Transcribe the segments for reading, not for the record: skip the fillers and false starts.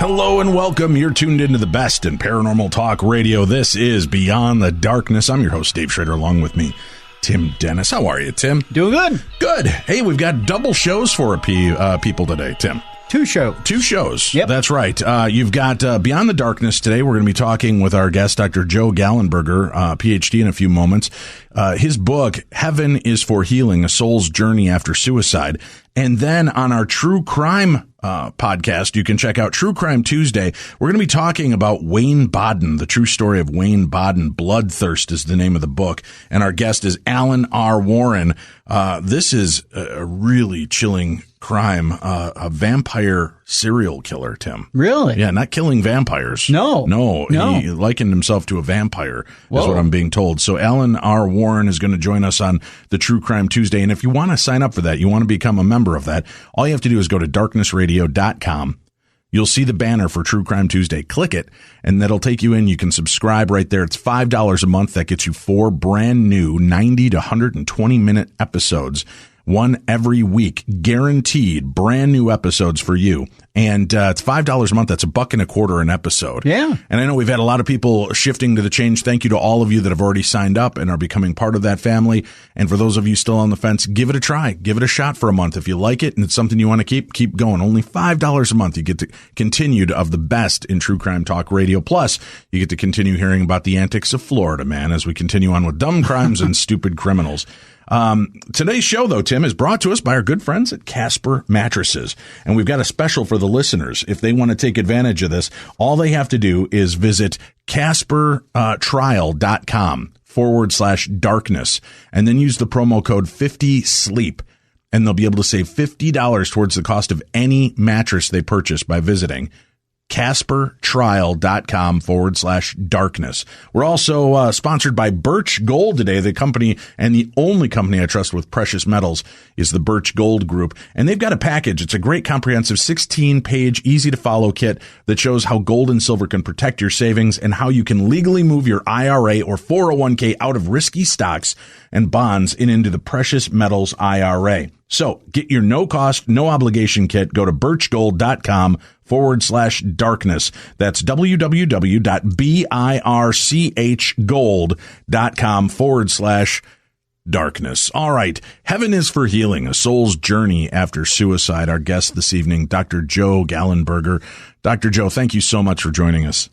Hello and welcome. You're tuned into the best in paranormal talk radio. This is Beyond the Darkness. I'm your host, Dave Schrader, along with me, Tim Dennis. How are you, Tim? Doing good. Good. Hey, we've got double shows for people today, Tim. Two shows. Yep. That's right. You've got Beyond the Darkness today. We're going to be talking with our guest, Dr. Joe Gallenberger, PhD, in a few moments. His book, Heaven is for Healing, A Soul's Journey After Suicide. And then on our True Crime podcast, you can check out True Crime Tuesday. We're going to be talking about Wayne Baden, the true story of Wayne Baden. Bloodthirst is the name of the book. And our guest is Alan R. Warren. This is a really chilling crime, a vampire serial killer, Tim. Really? Yeah, not killing vampires. No. He likened himself to a vampire, is what I'm being told. So Alan R. Warren is going to join us on the True Crime Tuesday. And if you want to sign up for that, you want to become a member of that, all you have to do is go to darknessradio.com. You'll see the banner for True Crime Tuesday. Click it, and that'll take you in. You can subscribe right there. It's $5 a month. That gets you 4 brand new 90 to 120-minute episodes, one every week, guaranteed brand new episodes for you. And it's $5 a month. That's $1.25 an episode. Yeah. And I know we've had a lot of people shifting to the change. Thank you to all of you that have already signed up and are becoming part of that family. And for those of you still on the fence, give it a try. Give it a shot for a month. If you like it and it's something you want to keep going. Only $5 a month. You get to continue of the best in true crime talk radio. Plus, you get to continue hearing about the antics of Florida, man, as we continue on with dumb crimes and stupid criminals. Today's show, though, Tim, is brought to us by our good friends at Casper Mattresses. And we've got a special for the listeners. If they want to take advantage of this, all they have to do is visit CasperTrial.com/darkness and then use the promo code 50SLEEP. And they'll be able to save $50 towards the cost of any mattress they purchase by visiting CasperTrial.com/darkness. We're also sponsored by Birch Gold today. The company and the only company I trust with precious metals is the Birch Gold Group. And they've got a package. It's a great comprehensive 16-page, easy-to-follow kit that shows how gold and silver can protect your savings and how you can legally move your IRA or 401k out of risky stocks and bonds and into the precious metals IRA. So get your no-cost, no-obligation kit. Go to birchgold.com/darkness. That's www.birchgold.com/darkness. All right. Heaven is for Healing, A Soul's Journey After Suicide. Our guest this evening, Dr. Joe Gallenberger. Dr. Joe, thank you so much for joining us.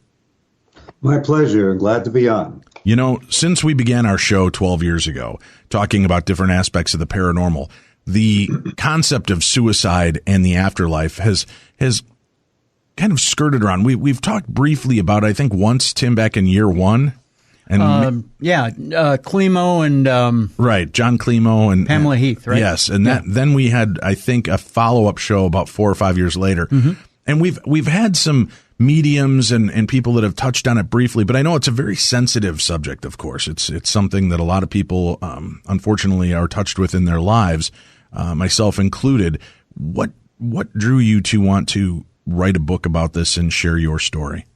My pleasure. Glad to be on. You know, since we began our show 12 years ago, talking about different aspects of the paranormal, the concept of suicide and the afterlife has kind of skirted around. We've talked briefly about, I think, once, Tim, back in year one. And Climo and right, John Climo and Pamela Heath, right? Yes, and then we had, I think, a follow-up show about 4 or 5 years later. Mm-hmm. And we've had some mediums and people that have touched on it briefly, but I know it's a very sensitive subject, of course. It's something that a lot of people, unfortunately, are touched with in their lives, myself included. What drew you to want to write a book about this and share your story?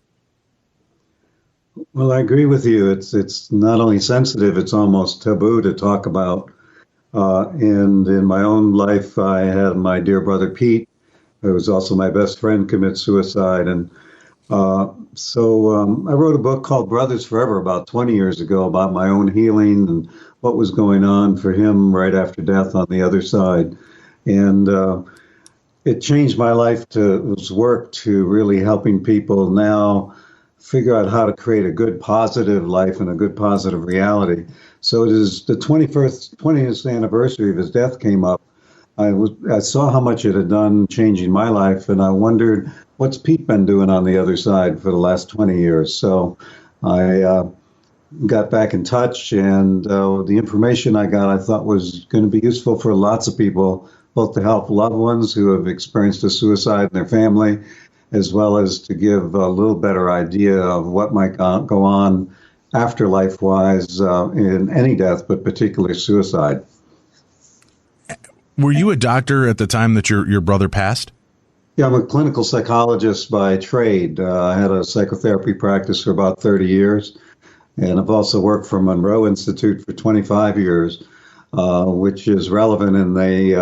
Well, I agree with you. It's not only sensitive, it's almost taboo to talk about. And in my own life, I had my dear brother Pete, who was also my best friend, commit suicide. And so I wrote a book called Brothers Forever about 20 years ago about my own healing and what was going on for him right after death on the other side. And it changed my life work to really helping people now figure out how to create a good positive life and a good positive reality. So it is the 20th anniversary of his death came up. I saw how much it had done changing my life, and I wondered, what's Pete been doing on the other side for the last 20 years? So I got back in touch, and the information I got I thought was going to be useful for lots of people, both to help loved ones who have experienced a suicide in their family, as well as to give a little better idea of what might go on afterlife-wise in any death, but particularly suicide. Were you a doctor at the time that your brother passed? Yeah, I'm a clinical psychologist by trade. I had a psychotherapy practice for about 30 years, and I've also worked for Monroe Institute for 25 years, which is relevant, and they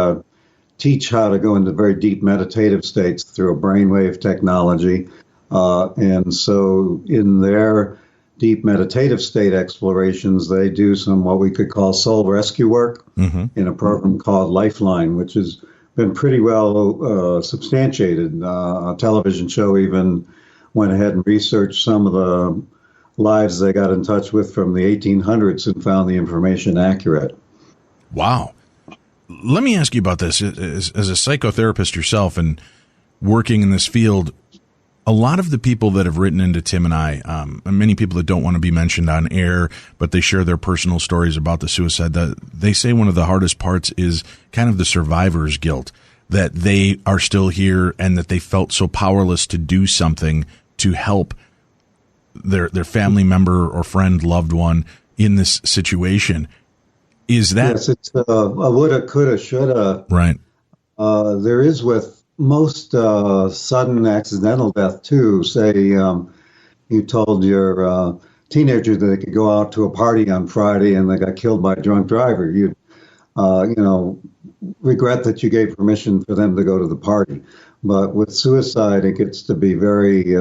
teach how to go into very deep meditative states through a brainwave technology. And so in their deep meditative state explorations, they do some what we could call soul rescue work in a program called Lifeline, which has been pretty well substantiated. A television show even went ahead and researched some of the lives they got in touch with from the 1800s and found the information accurate. Wow. Let me ask you about this. As a psychotherapist yourself and working in this field, a lot of the people that have written into Tim and I, and many people that don't want to be mentioned on air, but they share their personal stories about the suicide, they say one of the hardest parts is kind of the survivor's guilt, that they are still here and that they felt so powerless to do something to help their family member or friend, loved one in this situation. Is that... Yes, it's a woulda, coulda, shoulda. Right. There is with most sudden accidental death, too. Say you told your teenager that they could go out to a party on Friday and they got killed by a drunk driver. You'd, regret that you gave permission for them to go to the party. But with suicide, it gets to be very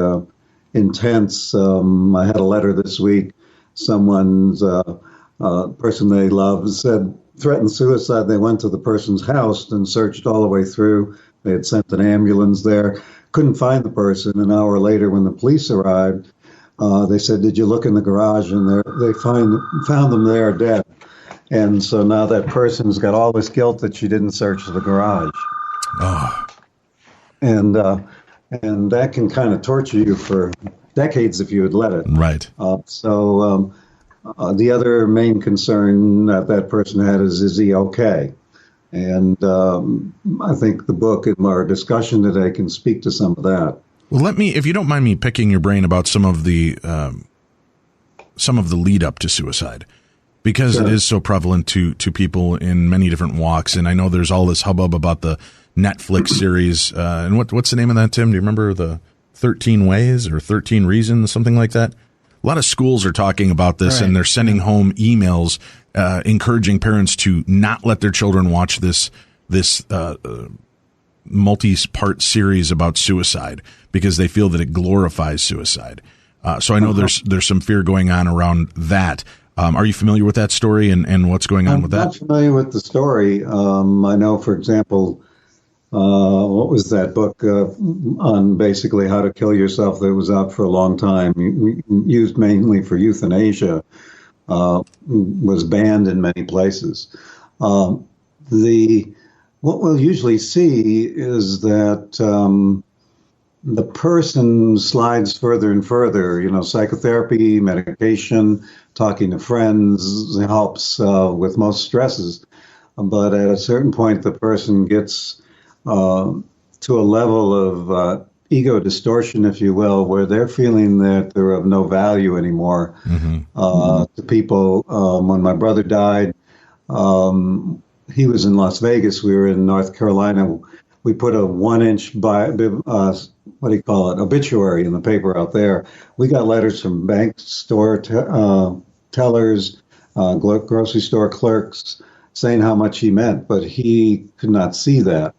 intense. I had a letter this week. Someone's person they love threatened suicide. They went to the person's house and searched all the way through. They had sent an ambulance there, couldn't find the person. An hour later, when the police arrived, they said, "Did you look in the garage?" And they found them there dead. And so now that person's got all this guilt that she didn't search the garage. Oh. And that can kind of torture you for decades if you would let it. Right. So the other main concern that person had is he okay? And I think the book and our discussion today can speak to some of that. Well, if you don't mind me picking your brain about some of the lead up to suicide, because Sure. It is so prevalent to people in many different walks. And I know there's all this hubbub about the Netflix series. And what's the name of that, Tim? Do you remember the 13 Ways or 13 Reasons, something like that? A lot of schools are talking about this, right. And they're sending home emails encouraging parents to not let their children watch this multi-part series about suicide because they feel that it glorifies suicide. So I know there's some fear going on around that. Are you familiar with that story and what's going on with that? I'm not familiar with the story. I know, for example, what was that book on basically how to kill yourself that was out for a long time, used mainly for euthanasia, was banned in many places. What we'll usually see is that the person slides further and further. Psychotherapy, medication, talking to friends helps with most stresses. But at a certain point, the person gets to a level of ego distortion, if you will, where they're feeling that they're of no value anymore to people. When my brother died, he was in Las Vegas. We were in North Carolina. We put a 1-inch obituary in the paper out there. We got letters from bank store tellers, grocery store clerks, saying how much he meant, but he could not see that.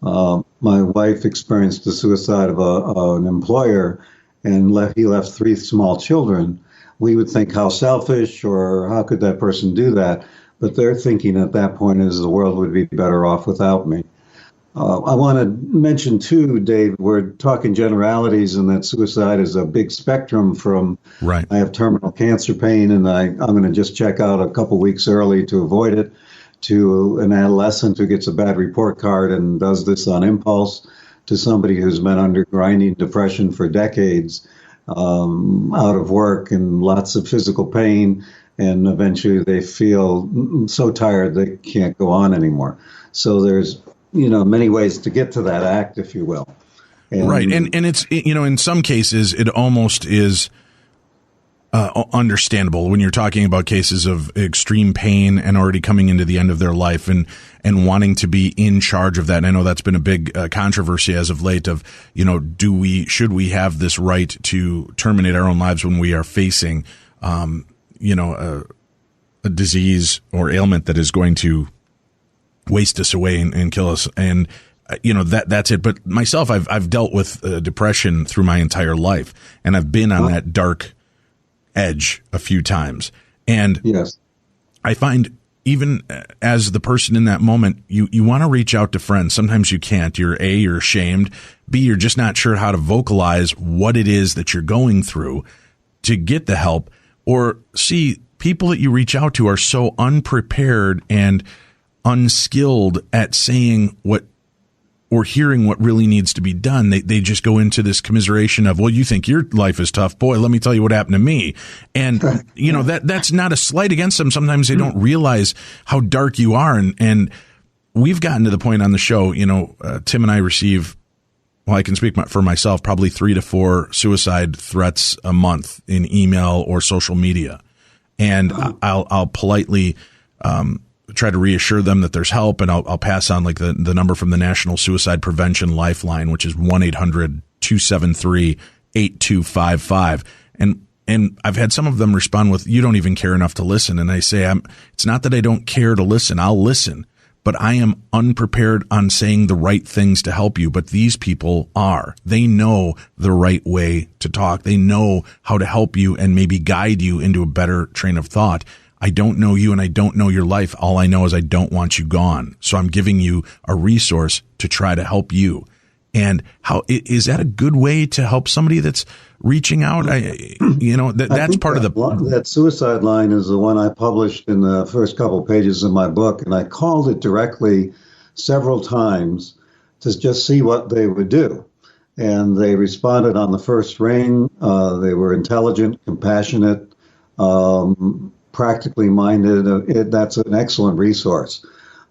My wife experienced the suicide of an employer, and he left 3 small children. We would think how selfish, or how could that person do that? But their thinking at that point is the world would be better off without me. I want to mention too, Dave, we're talking generalities, and that suicide is a big spectrum from, right. I have terminal cancer pain and I'm going to just check out a couple weeks early to avoid it, to an adolescent who gets a bad report card and does this on impulse, to somebody who's been under grinding depression for decades, out of work and lots of physical pain, and eventually they feel so tired they can't go on anymore. So there's many ways to get to that act, if you will. Right. And it's, in some cases, it almost is understandable when you're talking about cases of extreme pain and already coming into the end of their life and wanting to be in charge of that. And I know that's been a big controversy as of late of, should we have this right to terminate our own lives when we are facing, a disease or ailment that is going to waste us away and kill us. And that's it. But myself, I've dealt with depression through my entire life, and I've been on that dark edge a few times. And yes, I find even as the person in that moment, you want to reach out to friends. Sometimes you can't. You're ashamed. B, you're just not sure how to vocalize what it is that you're going through to get the help. Or C, people that you reach out to are so unprepared and unskilled at saying what or hearing what really needs to be done. They just go into this commiseration of, well, you think your life is tough. Boy, let me tell you what happened to me. And, that's not a slight against them. Sometimes they don't realize how dark you are. And we've gotten to the point on the show, Tim and I receive, well, I can speak for myself, probably 3 to 4 suicide threats a month in email or social media. And I'll politely, try to reassure them that there's help, and I'll pass on like the number from the National Suicide Prevention Lifeline, which is 1-800-273-8255. And I've had some of them respond with, you don't even care enough to listen. And I say, it's not that I don't care to listen. I'll listen, but I am unprepared on saying the right things to help you. But these people are. They know the right way to talk. They know how to help you and maybe guide you into a better train of thought. I don't know you and I don't know your life. All I know is I don't want you gone. So I'm giving you a resource to try to help you. And how is that a good way to help somebody that's reaching out? That's part of that suicide line is the one I published in the first couple pages of my book. And I called it directly several times to just see what they would do. And they responded on the first ring. They were intelligent, compassionate, practically minded. That's an excellent resource.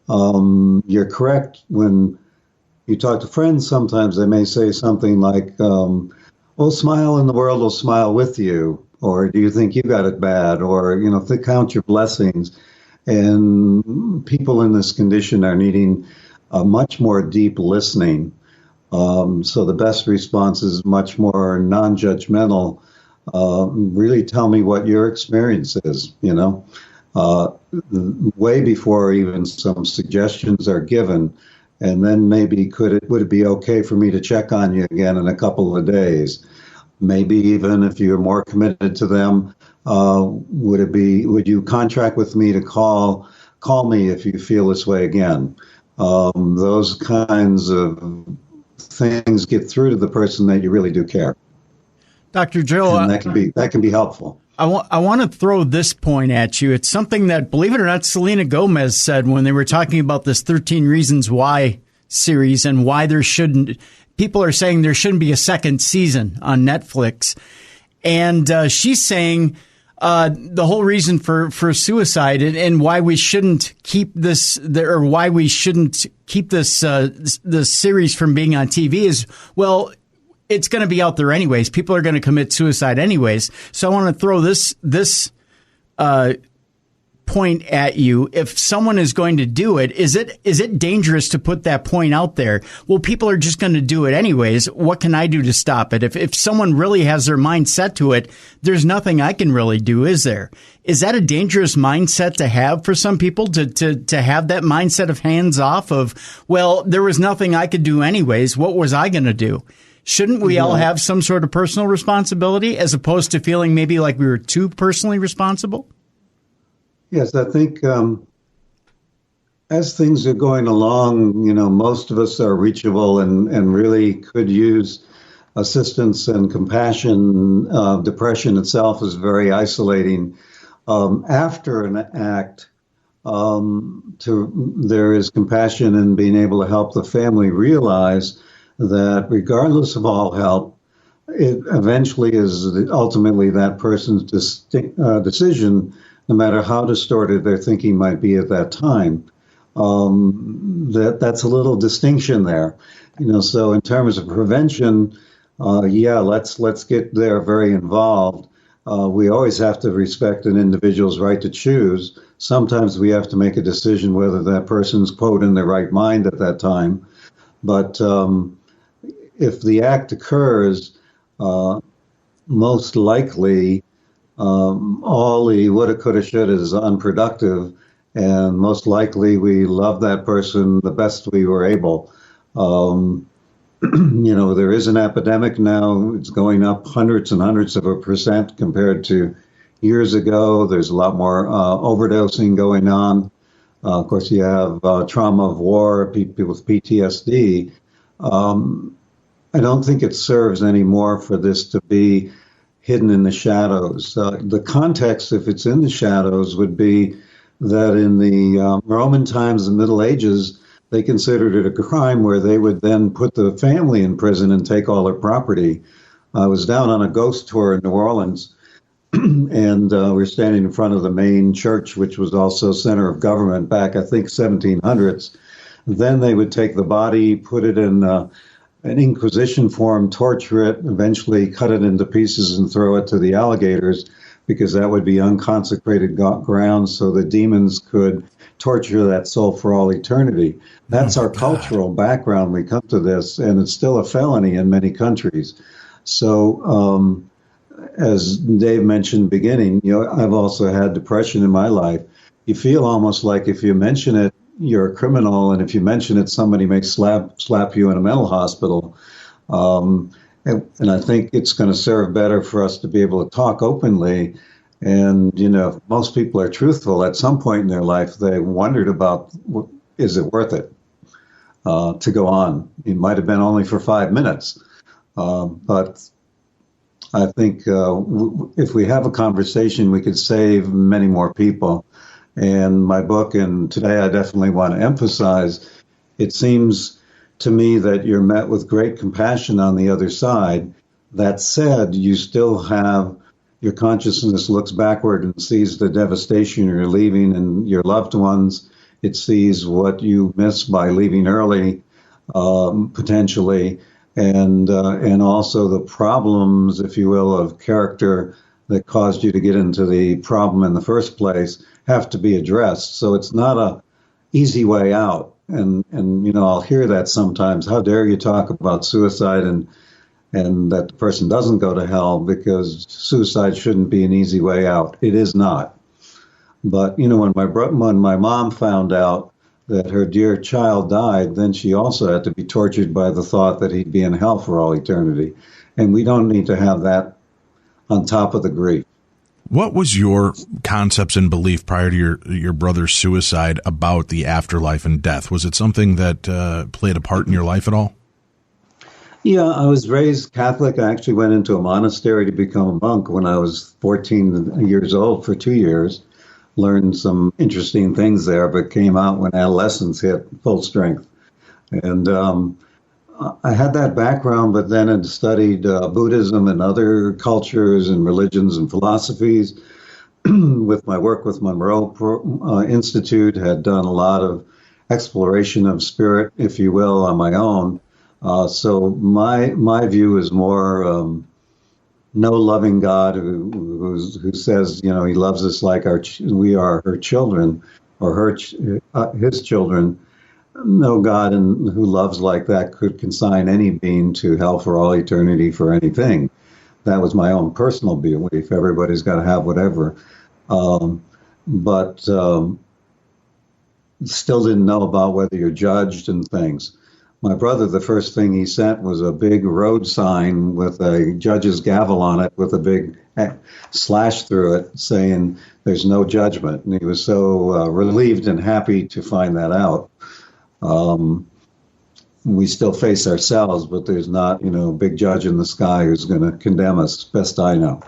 You're correct. When you talk to friends, sometimes they may say something like, well, smile and the world will smile with you. Or do you think you got it bad? Or, count your blessings. And people in this condition are needing a much more deep listening. So the best response is much more non-judgmental. Really tell me what your experience is, way before even some suggestions are given. And then maybe would it be okay for me to check on you again in a couple of days? Maybe even if you're more committed to them, would you contract with me to call me if you feel this way again? Those kinds of things get through to the person that you really do care. Dr. Joe, and that can be helpful. I want to throw this point at you. It's something that, believe it or not, Selena Gomez said when they were talking about this 13 Reasons Why series and why people are saying there shouldn't be a second season on Netflix. And she's saying the whole reason for suicide and why we shouldn't keep this, or why we shouldn't keep this series from being on TV is, well, it's going to be out there anyways. People are going to commit suicide anyways. So I want to throw this point at you. If someone is going to do it, is it dangerous to put that point out there? Well, people are just going to do it anyways. What can I do to stop it? If someone really has their mind set to it, there's nothing I can really do, is there? Is that a dangerous mindset to have for some people, to have that mindset of hands off of, well, there was nothing I could do anyways. What was I going to do? Shouldn't we all have some sort of personal responsibility as opposed to feeling maybe like we were too personally responsible? Yes, I think as things are going along, most of us are reachable and really could use assistance and compassion. Depression itself is very isolating. After an act, there is compassion in being able to help the family realize that regardless of all help, it eventually is ultimately that person's decision, no matter how distorted their thinking might be at that time. That's a little distinction there. So in terms of prevention, let's get there very involved. We always have to respect an individual's right to choose. Sometimes we have to make a decision whether that person's, quote, in their right mind at that time. But if the act occurs, most likely all the woulda, coulda, shoulda is unproductive, and most likely we loved that person the best we were able. There is an epidemic now. It's going up hundreds and hundreds of a percent compared to years ago. There's a lot more overdosing going on. Of course, you have trauma of war, people with PTSD. I don't think it serves anymore for this to be hidden in the shadows. The context, if it's in the shadows, would be that in the Roman times, the Middle Ages, they considered it a crime where they would then put the family in prison and take all their property. I was down on a ghost tour in New Orleans, and we were standing in front of the main church, which was also center of government back, I think, 1700s. Then they would take the body, put it in an Inquisition form, torture it, eventually cut it into pieces and throw it to the alligators, because that would be unconsecrated ground, so the demons could torture that soul for all eternity. That's our cultural background. We come to this, and it's still a felony in many countries. So, as Dave mentioned beginning, I've also had depression in my life. You feel almost like if you mention it, you're a criminal, and if you mention it, somebody may slap you in a mental hospital. And I think it's going to serve better for us to be able to talk openly. And, if most people are truthful, at some point in their life, they wondered about, is it worth it to go on? It might have been only for 5 minutes. But I think if we have a conversation, we could save many more people. And my book, and today I definitely want to emphasize, it seems to me that you're met with great compassion on the other side. That said, you still have your consciousness looks backward and sees the devastation you're leaving and your loved ones. It sees what you miss by leaving early, potentially, and also the problems, if you will, of character that caused you to get into the problem in the first place have to be addressed. So it's not a easy way out. And I'll hear that sometimes. How dare you talk about suicide and that the person doesn't go to hell, because suicide shouldn't be an easy way out. It is not. But, when my mom found out that her dear child died, then she also had to be tortured by the thought that he'd be in hell for all eternity. And we don't need to have that on top of the grief. What was your concepts and belief prior to your brother's suicide about the afterlife and death? Was it something that played a part in your life at all? Yeah, I was raised Catholic. I actually went into a monastery to become a monk when I was 14 years old for 2 years. Learned some interesting things there, but came out when adolescence hit full strength. And I had that background, but then had studied Buddhism and other cultures and religions and philosophies. With my work with Monroe Institute, had done a lot of exploration of spirit, if you will, on my own. So my view is more no loving God who says, he loves us like we are her children, or his children. No God who loves like that could consign any being to hell for all eternity for anything. That was my own personal belief. Everybody's got to have whatever. But still didn't know about whether you're judged and things. My brother, the first thing he sent was a big road sign with a judge's gavel on it with a big slash through it saying there's no judgment. And he was so relieved and happy to find that out. We still face ourselves, but there's not, a big judge in the sky who's going to condemn us, best I know.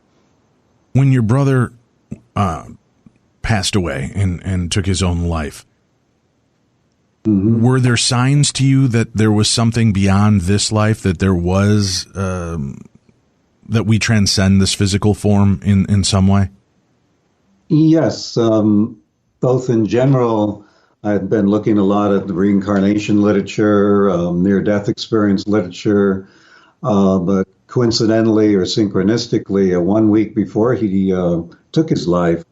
When your brother passed away and took his own life, were there signs to you that there was something beyond this life, that there was, that we transcend this physical form in some way? Yes, both in general. I've been looking a lot at the reincarnation literature, near-death experience literature, but coincidentally or synchronistically, 1 week before he took his life,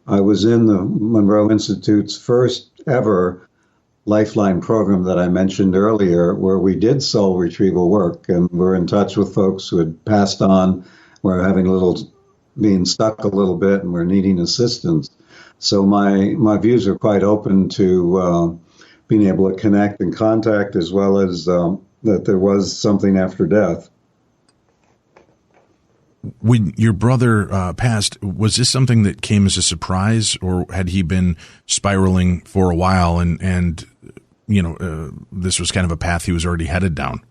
I was in the Monroe Institute's first ever Lifeline program that I mentioned earlier, where we did soul retrieval work, and we're in touch with folks who had passed on, were being stuck a little bit, and were needing assistance. So my views are quite open to being able to connect and contact, as well as that there was something after death. When your brother passed, was this something that came as a surprise, or had he been spiraling for a while and this was kind of a path he was already headed down?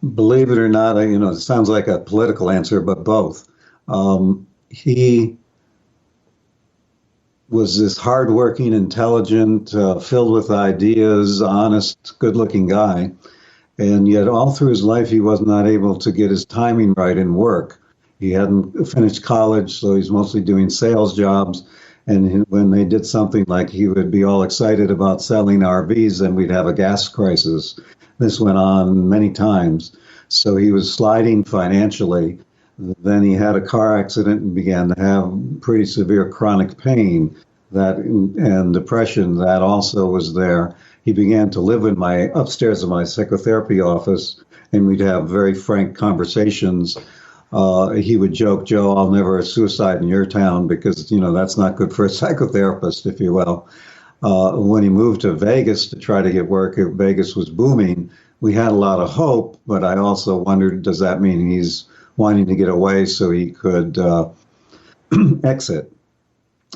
Believe it or not, it sounds like a political answer, but both. He was this hardworking, intelligent, filled with ideas, honest, good-looking guy. And yet all through his life, he was not able to get his timing right in work. He hadn't finished college, so he's mostly doing sales jobs. And when they did something like he would be all excited about selling RVs, then we'd have a gas crisis. This went on many times. So he was sliding financially. Then he had a car accident and began to have pretty severe chronic pain and depression. That also was there. He began to live in upstairs in my psychotherapy office, and we'd have very frank conversations. He would joke, "Joe, I'll never suicide in your town because, that's not good for a psychotherapist, if you will." When he moved to Vegas to try to get work, Vegas was booming. We had a lot of hope, but I also wondered, does that mean he's wanting to get away so he could exit?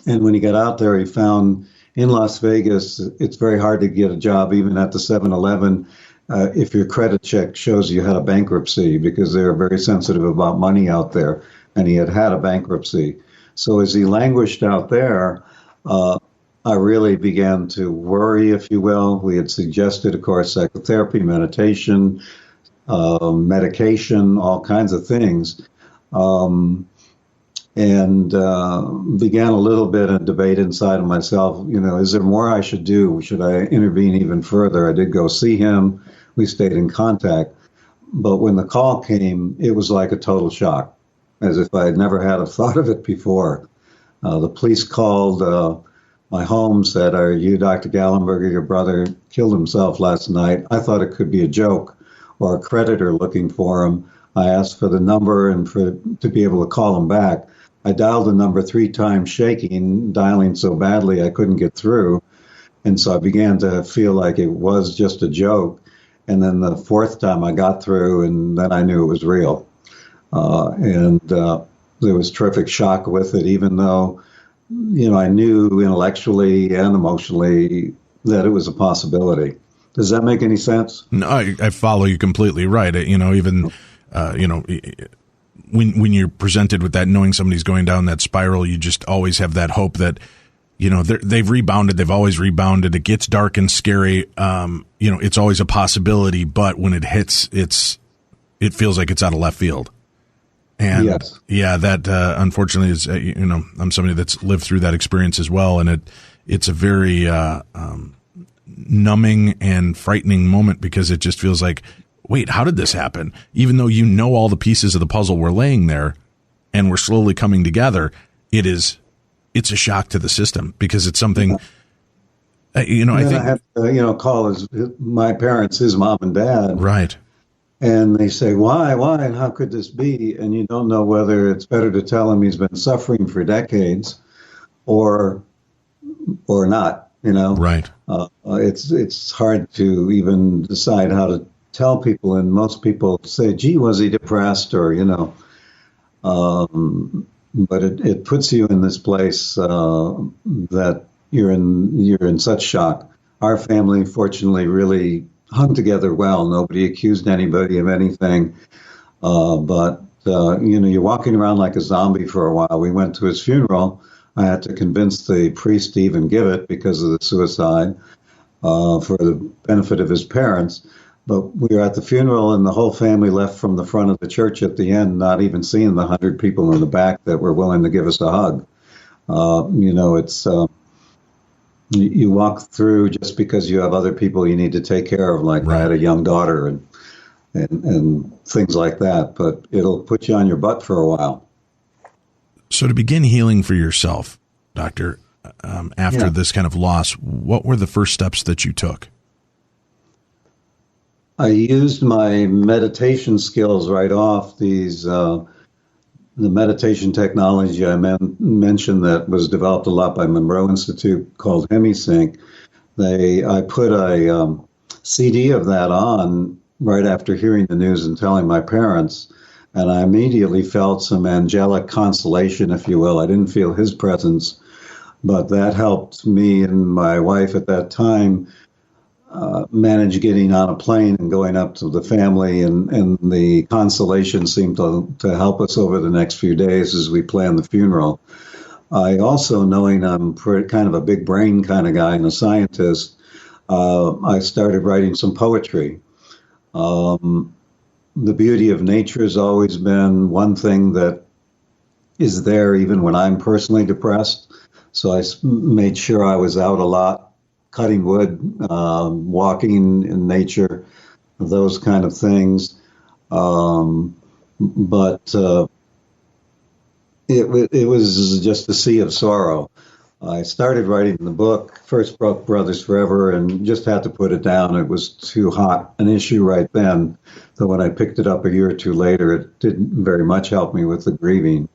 And when he got out there, he found in Las Vegas, it's very hard to get a job, even at the 7-Eleven, if your credit check shows you had a bankruptcy, because they're very sensitive about money out there. And he had a bankruptcy. So as he languished out there, I really began to worry, if you will. We had suggested, of course, psychotherapy, meditation, medication, all kinds of things. And began a little bit of debate inside of myself. Is there more I should do? Should I intervene even further? I did go see him. We stayed in contact. But when the call came, it was like a total shock, as if I had never had a thought of it before. The police called my home, said, "Are you Dr. Gallenberger? Your brother killed himself last night." I thought it could be a joke or a creditor looking for him. I asked for the number and to be able to call him back. I dialed the number 3 times shaking, dialing so badly I couldn't get through. And so I began to feel like it was just a joke. And then the 4th time I got through, and then I knew it was real. There was terrific shock with it, even though, I knew intellectually and emotionally that it was a possibility. Does that make any sense? No, I follow you completely. Right. When you're presented with that, knowing somebody's going down that spiral, you just always have that hope that, they've rebounded. They've always rebounded. It gets dark and scary. It's always a possibility, but when it hits, it feels like it's out of left field. And yes. Yeah, that, unfortunately is, I'm somebody that's lived through that experience as well. And it's a very, numbing and frightening moment, because it just feels like, wait, how did this happen? Even though all the pieces of the puzzle were laying there and we're slowly coming together, it's a shock to the system, because it's something, I think I have to, call my parents, his mom and dad. Right. And they say, why, and how could this be? And you don't know whether it's better to tell him he's been suffering for decades or not, Right. It's hard to even decide how to tell people, and most people say, gee, was he depressed, or, but it puts you in this place that you're in such shock. Our family, fortunately, really hung together well. Nobody accused anybody of anything. But you're walking around like a zombie for a while. We went to his funeral. I had to convince the priest to even give it because of the suicide, for the benefit of his parents. But we were at the funeral, and the whole family left from the front of the church at the end, not even seeing the 100 people in the back that were willing to give us a hug. It's you walk through just because you have other people you need to take care of. Like right. I had a young daughter and things like that, but it'll put you on your butt for a while. So to begin healing for yourself, Doctor, after this kind of loss, what were the first steps that you took? I used my meditation skills right off. These the meditation technology I mentioned that was developed a lot by Monroe Institute called HemiSync. I put a CD of that on right after hearing the news and telling my parents, and I immediately felt some angelic consolation, if you will. I didn't feel his presence, but that helped me and my wife at that time manage getting on a plane and going up to the family, and the consolation seemed to help us over the next few days as we planned the funeral. I also, knowing I'm kind of a big brain kind of guy and a scientist, I started writing some poetry. The beauty of nature has always been one thing that is there even when I'm personally depressed. So I made sure I was out a lot, cutting wood, walking in nature, those kind of things. But it was just a sea of sorrow. I started writing the book, first book, Brothers Forever, and just had to put it down. It was too hot an issue right then. So when I picked it up a year or two later, it didn't very much help me with the grieving.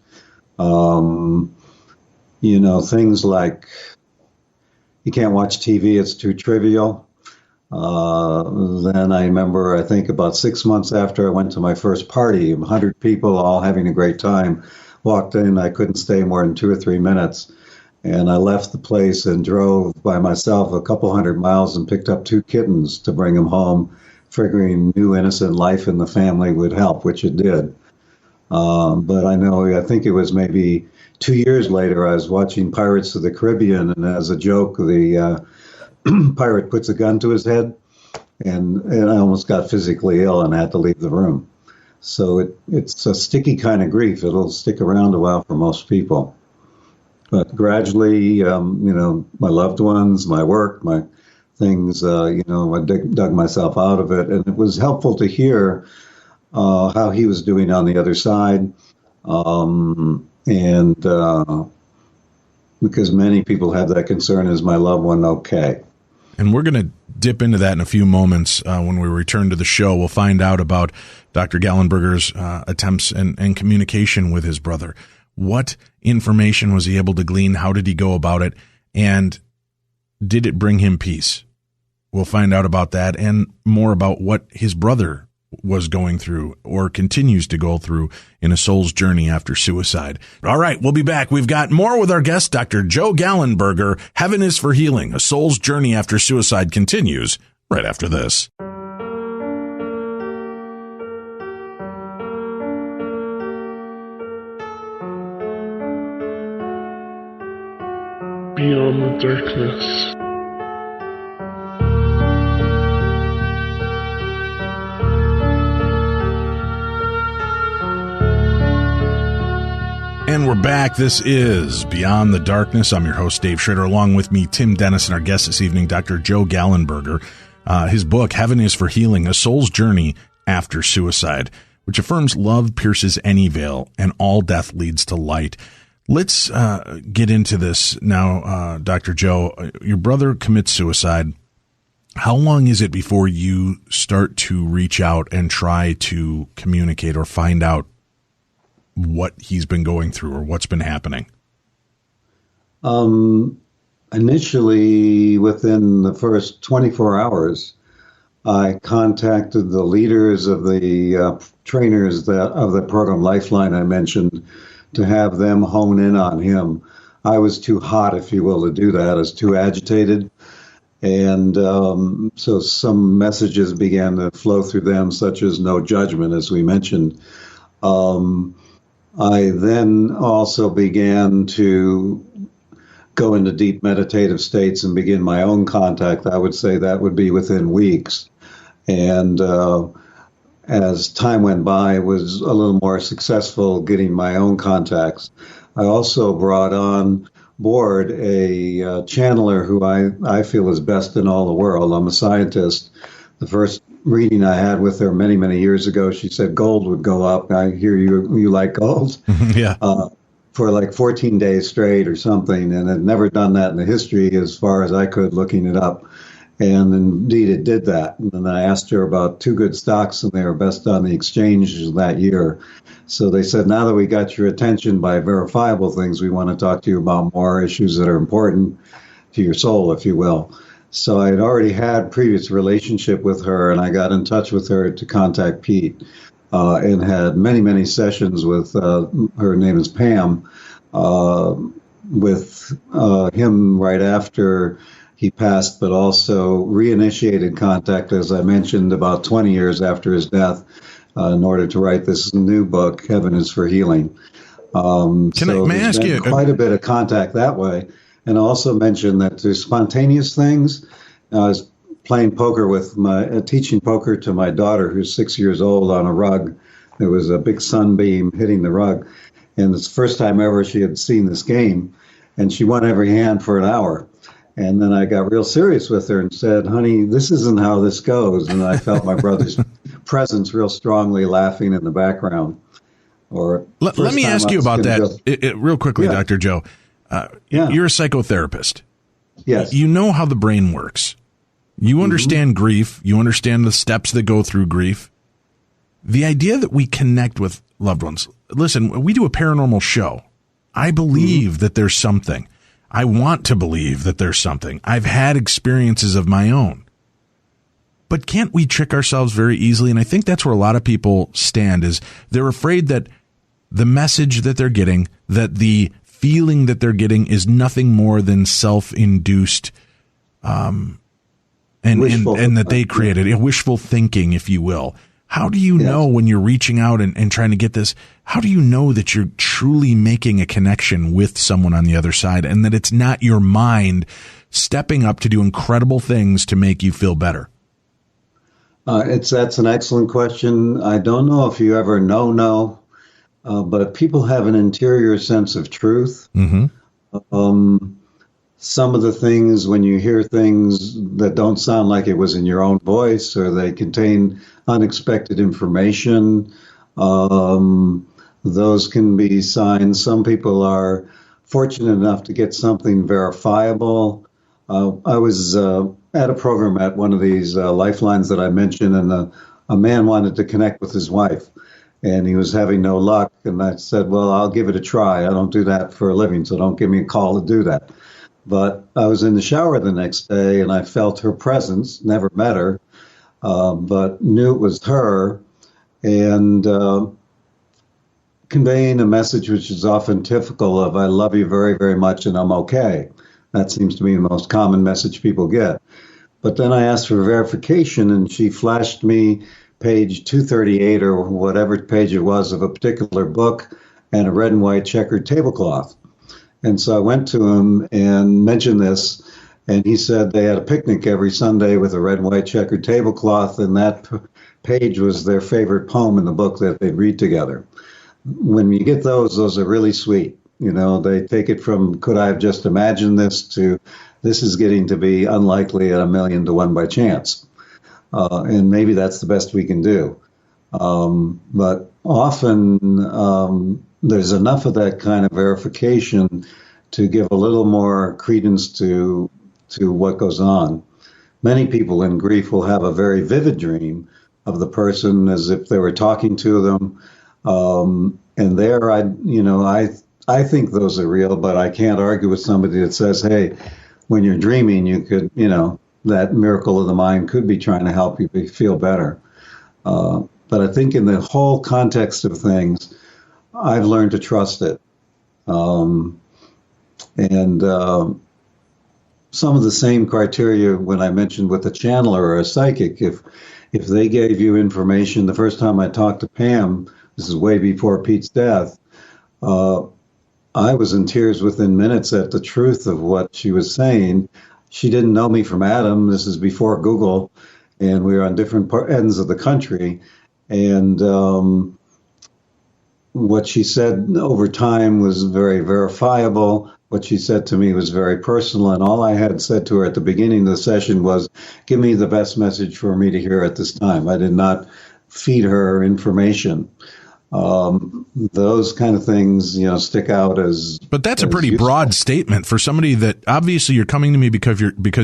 Things like you can't watch TV, it's too trivial. Then I remember, I think about 6 months after I went to my first party, 100 people all having a great time, walked in, I couldn't stay more than 2 or 3 minutes. And I left the place and drove by myself a couple hundred miles and picked up 2 kittens to bring them home, figuring new innocent life in the family would help, which it did. But I think it was maybe 2 years later, I was watching Pirates of the Caribbean, and as a joke, the pirate puts a gun to his head, and I almost got physically ill and had to leave the room. So it's a sticky kind of grief. It'll stick around a while for most people. But gradually, my loved ones, my work, my things, I dug myself out of it. And it was helpful to hear how he was doing on the other side. Because many people have that concern, is my loved one okay? And we're going to dip into that in a few moments. When we return to the show, we'll find out about Dr. Gallenberger's attempts and communication with his brother. What information was he able to glean? How did he go about it? And did it bring him peace? We'll find out about that and more about what his brother was going through or continues to go through in a soul's journey after suicide. All right, we'll be back. We've got more with our guest, Dr. Joe Gallenberger. Heaven is for Healing. A soul's journey after suicide continues right after this. Beyond the darkness. And we're back. This is Beyond the Darkness. I'm your host, Dave Schrader. Along with me, Tim Dennis, and our guest this evening, Dr. Joe Gallenberger. His book, Heaven is for Healing, A Soul's Journey After Suicide, which affirms love pierces any veil and all death leads to light. Let's get into this now, Dr. Joe. Your brother commits suicide. How long is it before you start to reach out and try to communicate or find out what he's been going through or what's been happening? Initially, within the first 24 hours, I contacted the leaders of the trainers of the program Lifeline I mentioned, to have them hone in on him. I was too hot, if you will, to do that. I was too agitated. And so some messages began to flow through them, such as no judgment, as we mentioned. I then also began to go into deep meditative states and begin my own contact. I would say that would be within weeks. And as time went by, I was a little more successful getting my own contacts. I also brought on board a channeler who I feel is best in all the world. I'm a scientist. The first reading I had with her many, many years ago, she said gold would go up. I hear you like gold. Yeah. For like 14 days straight or something, and had never done that in the history as far as I could looking it up. And indeed, it did that. And then I asked her about two good stocks, and they were best on the exchange that year. So they said, now that we got your attention by verifiable things, we want to talk to you about more issues that are important to your soul, if you will. So I had already had previous relationship with her, and I got in touch with her to contact Pete, and had many, many sessions with, her name is Pam, with him right after he passed, but also reinitiated contact, as I mentioned, about 20 years after his death, in order to write this new book, Heaven is for Healing. May I ask you quite a bit of contact that way. And also mention that there's spontaneous things. I was playing poker with teaching poker to my daughter, who's 6 years old, on a rug. There was a big sunbeam hitting the rug. And it's the first time ever she had seen this game. And she won every hand for an hour. And then I got real serious with her and said, honey, this isn't how this goes. And I felt my brother's presence real strongly laughing in the background. Let me ask you about that real quickly, yeah. Dr. Joe. You're a psychotherapist. Yes. You know how the brain works. You understand grief. You understand the steps that go through grief. The idea that we connect with loved ones. Listen, we do a paranormal show. I believe that there's something. I want to believe that there's something. I've had experiences of my own. But can't we trick ourselves very easily? And I think that's where a lot of people stand, is they're afraid that the message that they're getting, that the feeling that they're getting is nothing more than self-induced, and that they created wishful thinking, if you will. How do you know when you're reaching out and trying to get this? How do you know that you're truly making a connection with someone on the other side, and that it's not your mind stepping up to do incredible things to make you feel better? That's an excellent question. I don't know if you ever know, but people have an interior sense of truth. Some of the things, when you hear things that don't sound like it was in your own voice, or they contain unexpected information, those can be signs. Some people are fortunate enough to get something verifiable. I was at a program at one of these lifelines that I mentioned, and a man wanted to connect with his wife, and he was having no luck. And I said, well, I'll give it a try. I don't do that for a living, so don't give me a call to do that. But I was in the shower the next day, and I felt her presence, never met her, but knew it was her, and conveying a message which is often typical of, I love you very, very much, and I'm okay. That seems to be the most common message people get. But then I asked for verification, and she flashed me page 238 or whatever page it was of a particular book and a red and white checkered tablecloth. And so I went to him and mentioned this, and he said they had a picnic every Sunday with a red and white checkered tablecloth, and that page was their favorite poem in the book that they'd read together. When you get those are really sweet. You know, they take it from, could I have just imagined this, to this is getting to be unlikely at 1,000,000 to 1 by chance. And maybe that's the best we can do. But often there's enough of that kind of verification to give a little more credence to what goes on. Many people in grief will have a very vivid dream of the person as if they were talking to them. And there, I think those are real, but I can't argue with somebody that says, hey, when you're dreaming, you could, that miracle of the mind could be trying to help you feel better. But I think in the whole context of things, I've learned to trust it. Some of the same criteria when I mentioned with a channeler or a psychic, if they gave you information, the first time I talked to Pam, this is way before Pete's death, I was in tears within minutes at the truth of what she was saying. She didn't know me from Adam. This is before Google, and we were on different ends of the country. And what she said over time was very verifiable. What she said to me was very personal. And all I had said to her at the beginning of the session was, give me the best message for me to hear at this time. I did not feed her information. Those kind of things, stick out as. But that's a as pretty useful. broad statement for somebody that obviously you're coming to me because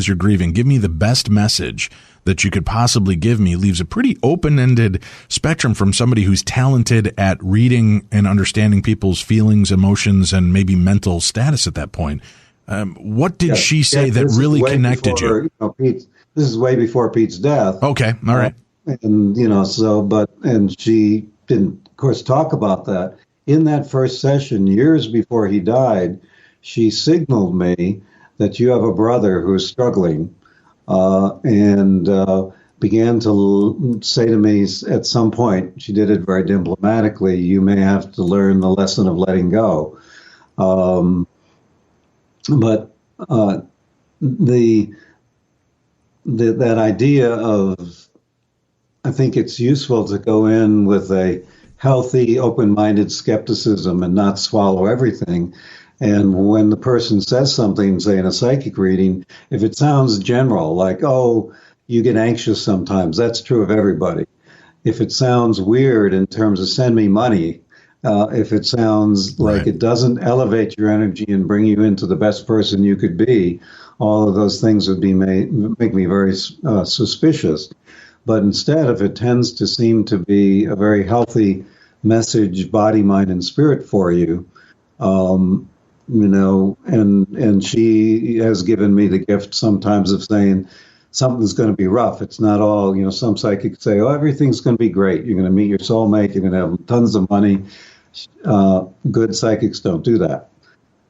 you're grieving. Give me the best message that you could possibly give me. Leaves a pretty open-ended spectrum from somebody who's talented at reading and understanding people's feelings, emotions, and maybe mental status at that point. What did she say that really connected before, you? This is way before Pete's death. Okay, all right. And and she didn't, of course, talk about that. In that first session, years before he died, she signaled me that you have a brother who's struggling, and began to say to me at some point, she did it very diplomatically, you may have to learn the lesson of letting go. But that idea of, I think it's useful to go in with a healthy, open-minded skepticism and not swallow everything. And when the person says something, say in a psychic reading, if it sounds general, like, oh, you get anxious sometimes, that's true of everybody. If it sounds weird in terms of send me money, if it sounds like it doesn't elevate your energy and bring you into the best person you could be, all of those things would make me very suspicious. But instead, if it tends to seem to be a very healthy message, body, mind, and spirit for you, and she has given me the gift sometimes of saying something's going to be rough. It's not all, some psychics say, oh, everything's going to be great. You're going to meet your soulmate. You're going to have tons of money. Good psychics don't do that.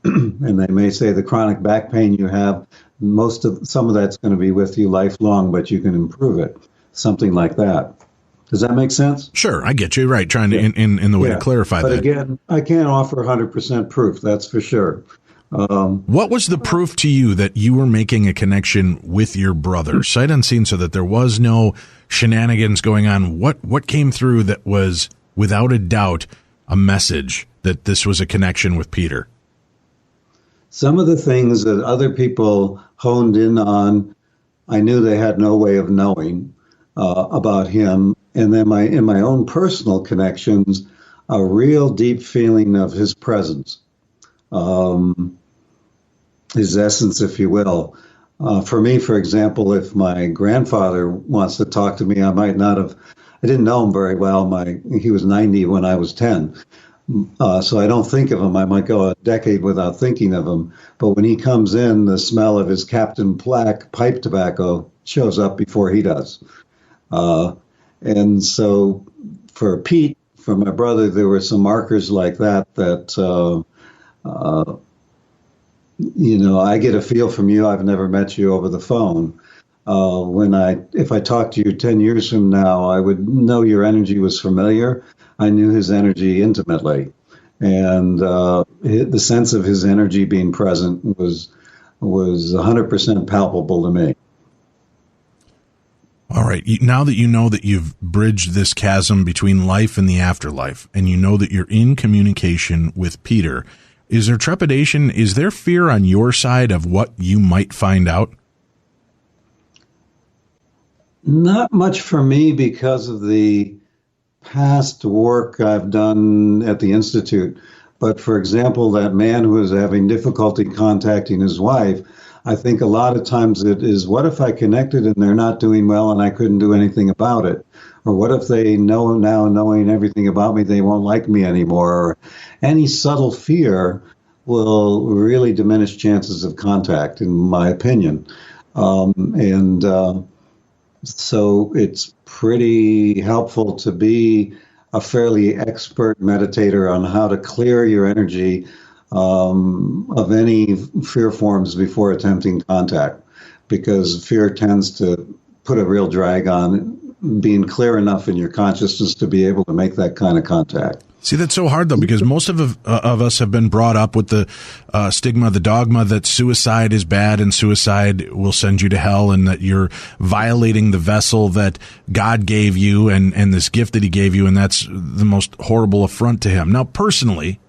And they may say the chronic back pain you have, some of that's going to be with you lifelong, but you can improve it. Something like that. Does that make sense? Sure, I get you. Right, trying to in the way to clarify that. But again, I can't offer 100% proof. That's for sure. What was the proof to you that you were making a connection with your brother, sight unseen, so that there was no shenanigans going on? What came through that was without a doubt a message that this was a connection with Peter? Some of the things that other people honed in on, I knew they had no way of knowing about him. And then in my own personal connections, a real deep feeling of his presence, his essence, if you will. For me, for example, if my grandfather wants to talk to me, I didn't know him very well. He was 90 when I was 10. So I don't think of him. I might go a decade without thinking of him. But when he comes in, the smell of his Captain Black pipe tobacco shows up before he does. And so for Pete, for my brother, there were some markers like that, I get a feel from you. I've never met you over the phone. If I talked to you 10 years from now, I would know your energy was familiar. I knew his energy intimately. And the sense of his energy being present was 100% palpable to me. All right. Now that you know that you've bridged this chasm between life and the afterlife, and you know that you're in communication with Peter, is there trepidation? Is there fear on your side of what you might find out? Not much for me because of the past work I've done at the Institute. But for example, that man who is having difficulty contacting his wife, I think a lot of times it is, what if I connected and they're not doing well and I couldn't do anything about it? Or what if they know now, knowing everything about me, they won't like me anymore? Or any subtle fear will really diminish chances of contact, in my opinion. So it's pretty helpful to be a fairly expert meditator on how to clear your energy of any fear forms before attempting contact, because fear tends to put a real drag on being clear enough in your consciousness to be able to make that kind of contact. See, that's so hard, though, because most of us have been brought up with the stigma, the dogma that suicide is bad and suicide will send you to hell, and that you're violating the vessel that God gave you and this gift that he gave you, and that's the most horrible affront to him. Now, personally,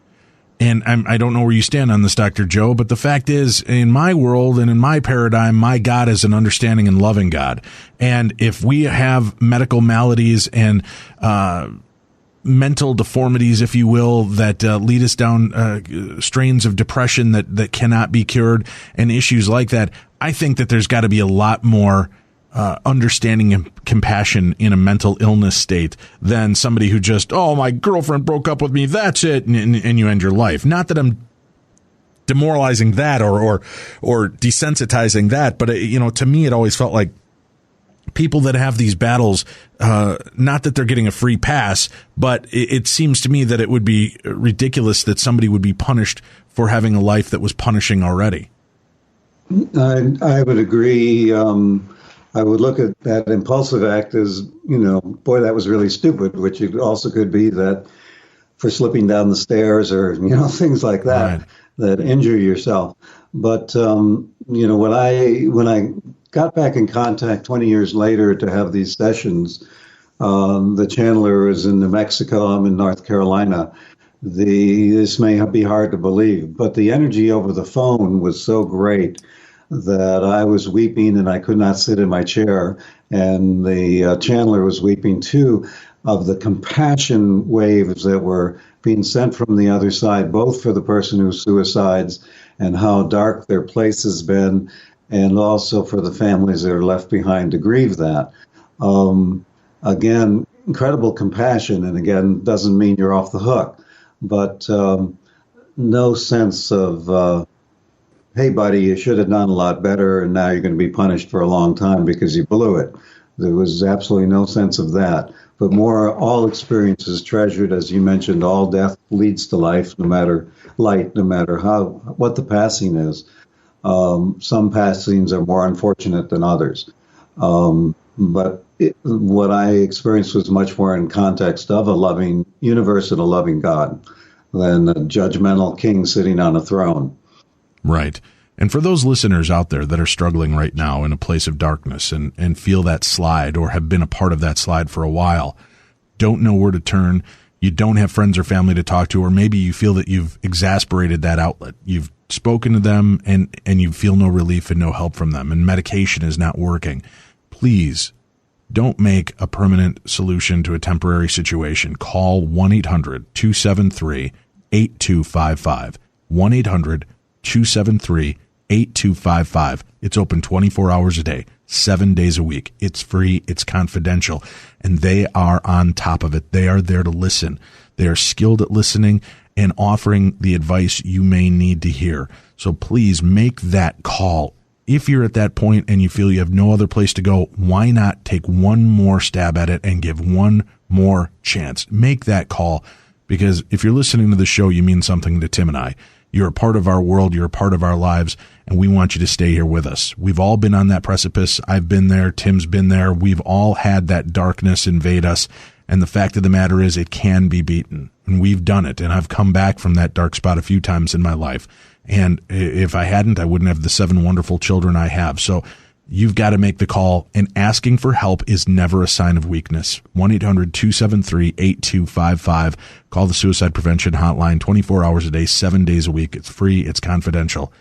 and I don't know where you stand on this, Dr. Joe, but the fact is, in my world and in my paradigm, my God is an understanding and loving God. And if we have medical maladies and mental deformities, if you will, that lead us down strains of depression that cannot be cured and issues like that. I think that there's got to be a lot more understanding and compassion in a mental illness state than somebody who just, oh, my girlfriend broke up with me, that's it, and you end your life. Not that I'm demoralizing that or desensitizing that, but to me it always felt like people that have these battles, not that they're getting a free pass, but it seems to me that it would be ridiculous that somebody would be punished for having a life that was punishing already. I would agree. I would look at that impulsive act as, boy, that was really stupid, which it also could be that for slipping down the stairs or, things like that, right, that injure yourself. But, when I got back in contact 20 years later to have these sessions, the channeler is in New Mexico, I'm in North Carolina. This may be hard to believe, but the energy over the phone was so great that I was weeping and I could not sit in my chair. And the channeler was weeping too, of the compassion waves that were being sent from the other side, both for the person who suicides and how dark their place has been, and also for the families that are left behind to grieve that. Again, incredible compassion, and again, doesn't mean you're off the hook, but no sense of, hey, buddy, you should have done a lot better, and now you're going to be punished for a long time because you blew it. There was absolutely no sense of that. But more, all experience is treasured, as you mentioned. All death leads to life, no matter what the passing is. Some passings are more unfortunate than others. But what I experienced was much more in context of a loving universe and a loving God than a judgmental king sitting on a throne. Right. And for those listeners out there that are struggling right now in a place of darkness and feel that slide or have been a part of that slide for a while, don't know where to turn, you don't have friends or family to talk to, or maybe you feel that you've exasperated that outlet. You've spoken to them and you feel no relief and no help from them, and medication is not working. Please don't make a permanent solution to a temporary situation. Call 1-800-273-8255. 1-800-273-8255. It's open 24 hours a day, 7 days a week. It's free. It's confidential. And they are on top of it. They are there to listen. They are skilled at listening and offering the advice you may need to hear. So please make that call. If you're at that point and you feel you have no other place to go, why not take one more stab at it and give one more chance? Make that call, because if you're listening to the show, you mean something to Tim and I. You're a part of our world. You're a part of our lives, and we want you to stay here with us. We've all been on that precipice. I've been there. Tim's been there. We've all had that darkness invade us, and the fact of the matter is it can be beaten, and we've done it, and I've come back from that dark spot a few times in my life, and if I hadn't, I wouldn't have the 7 wonderful children I have. So you've got to make the call, and asking for help is never a sign of weakness. 1-800-273-8255. Call the Suicide Prevention Hotline 24 hours a day, 7 days a week. It's free. It's confidential.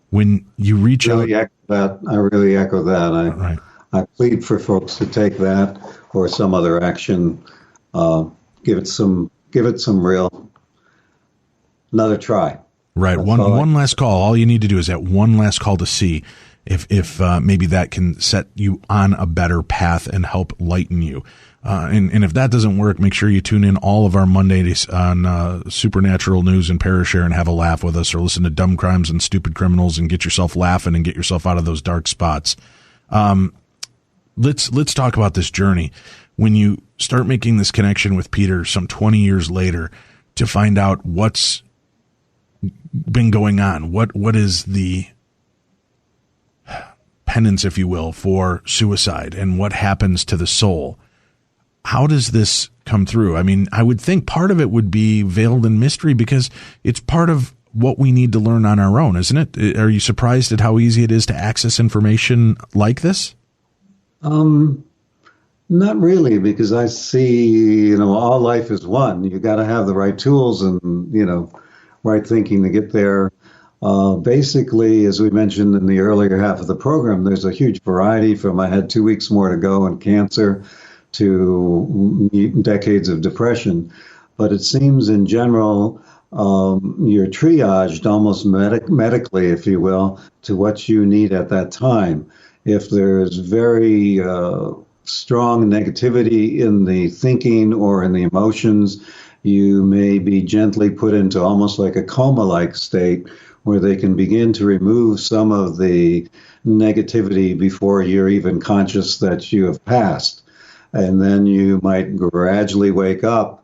When you reach out... I really echo that. Right. I plead for folks to take that or some other action. Give it some real... another try. Right. One last call. All you need to do is that one last call to see if maybe that can set you on a better path and help lighten you. And if that doesn't work, make sure you tune in all of our Mondays on Supernatural News and Parashare and have a laugh with us, or listen to Dumb Crimes and Stupid Criminals and get yourself laughing and get yourself out of those dark spots. Let's talk about this journey. When you start making this connection with Peter some 20 years later to find out what's been going on, what is the penance, if you will, for suicide and what happens to the soul. How does this come through? I mean, I would think part of it would be veiled in mystery because it's part of what we need to learn on our own, isn't it? Are you surprised at how easy it is to access information like this? Not really, because I see, all life is one. You got to have the right tools and, right thinking to get there. Basically, as we mentioned in the earlier half of the program, there's a huge variety from I had 2 weeks more to go in cancer to decades of depression. But it seems in general, you're triaged almost medically, if you will, to what you need at that time. If there's very strong negativity in the thinking or in the emotions, you may be gently put into almost like a coma-like state where they can begin to remove some of the negativity before you're even conscious that you have passed. And then you might gradually wake up.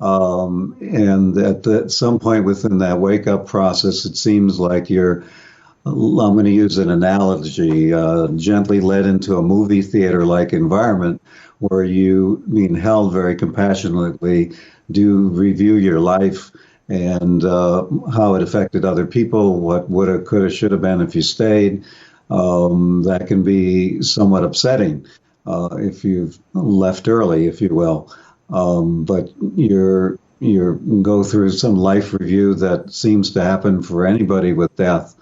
And at some point within that wake-up process, it seems like I'm going to use an analogy, gently led into a movie theater-like environment where you, being held very compassionately, do review your life and how it affected other people, what would have, could have, should have been if you stayed. That can be somewhat upsetting if you've left early, if you will. But you go through some life review that seems to happen for anybody with death.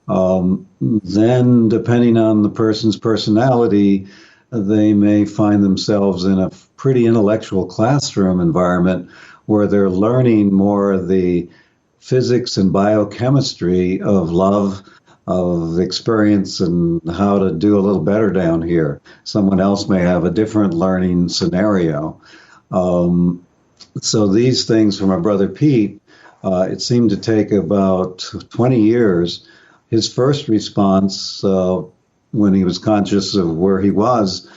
Then, depending on the person's personality, they may find themselves in a pretty intellectual classroom environment where they're learning more of the physics and biochemistry of love, of experience, and how to do a little better down here. Someone else may have a different learning scenario. So these things for my brother Pete, it seemed to take about 20 years. His first response when he was conscious of where he was,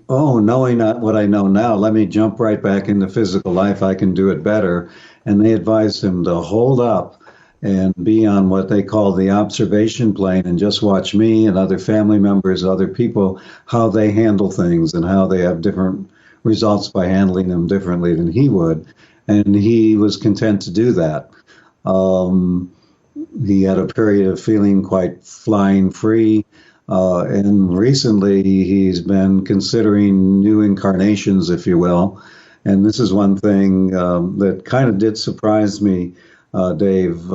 oh, knowing what I know now, let me jump right back into physical life. I can do it better. And they advised him to hold up and be on what they call the observation plane and just watch me and other family members, other people, how they handle things and how they have different results by handling them differently than he would. And he was content to do that. He had a period of feeling quite flying free. And recently he's been considering new incarnations, if you will. And this is one thing that kind of did surprise me, Dave.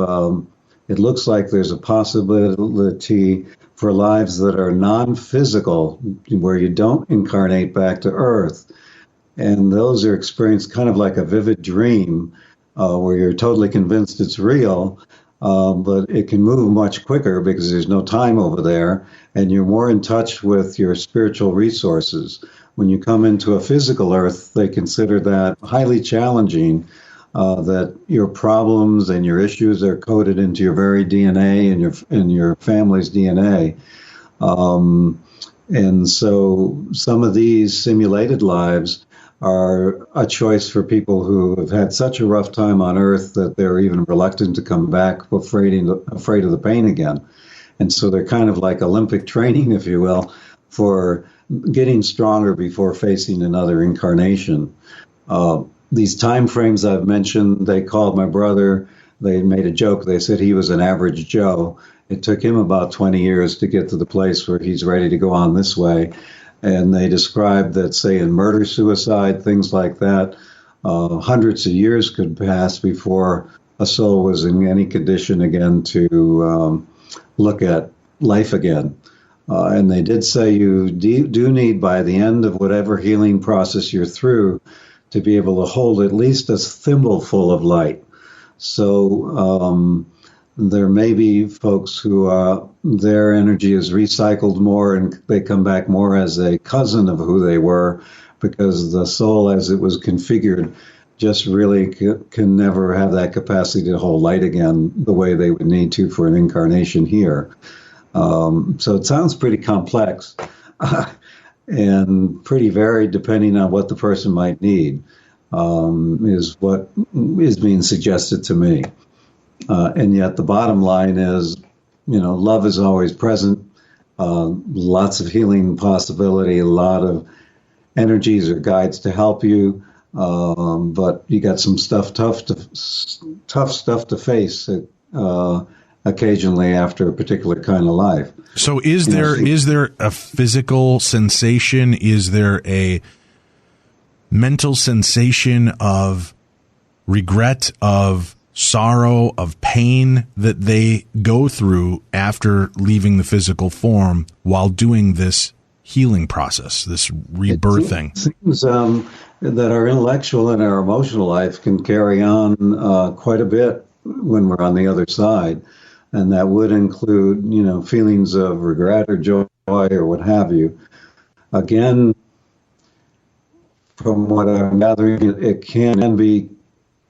It looks like there's a possibility for lives that are non-physical, where you don't incarnate back to Earth. And those are experienced kind of like a vivid dream, where you're totally convinced it's real, but it can move much quicker because there's no time over there, and you're more in touch with your spiritual resources. When you come into a physical Earth, they consider that highly challenging, that your problems and your issues are coded into your very DNA and your family's DNA. And so some of these simulated lives are a choice for people who have had such a rough time on Earth that they're even reluctant to come back, afraid of the pain again. And so they're kind of like Olympic training, if you will, for getting stronger before facing another incarnation. These time frames I've mentioned, they called my brother, they made a joke, they said he was an average Joe. It took him about 20 years to get to the place where he's ready to go on this way. And they described that, say, in murder-suicide, things like that, hundreds of years could pass before a soul was in any condition again to look at life again. And they did say you do need, by the end of whatever healing process you're through, to be able to hold at least a thimbleful of light. So there may be folks who their energy is recycled more and they come back more as a cousin of who they were, because the soul as it was configured just really can never have that capacity to hold light again the way they would need to for an incarnation here. So it sounds pretty complex and pretty varied depending on what the person might need, is what is being suggested to me. And yet the bottom line is, love is always present, lots of healing possibility, a lot of energies or guides to help you, but you got some tough stuff to face occasionally after a particular kind of life. So is there a physical sensation? Is there a mental sensation of regret, of sorrow, of pain that they go through after leaving the physical form while doing this healing process, this rebirthing? It seems that our intellectual and our emotional life can carry on quite a bit when we're on the other side. And that would include, feelings of regret or joy or what have you. Again, from what I'm gathering, it can be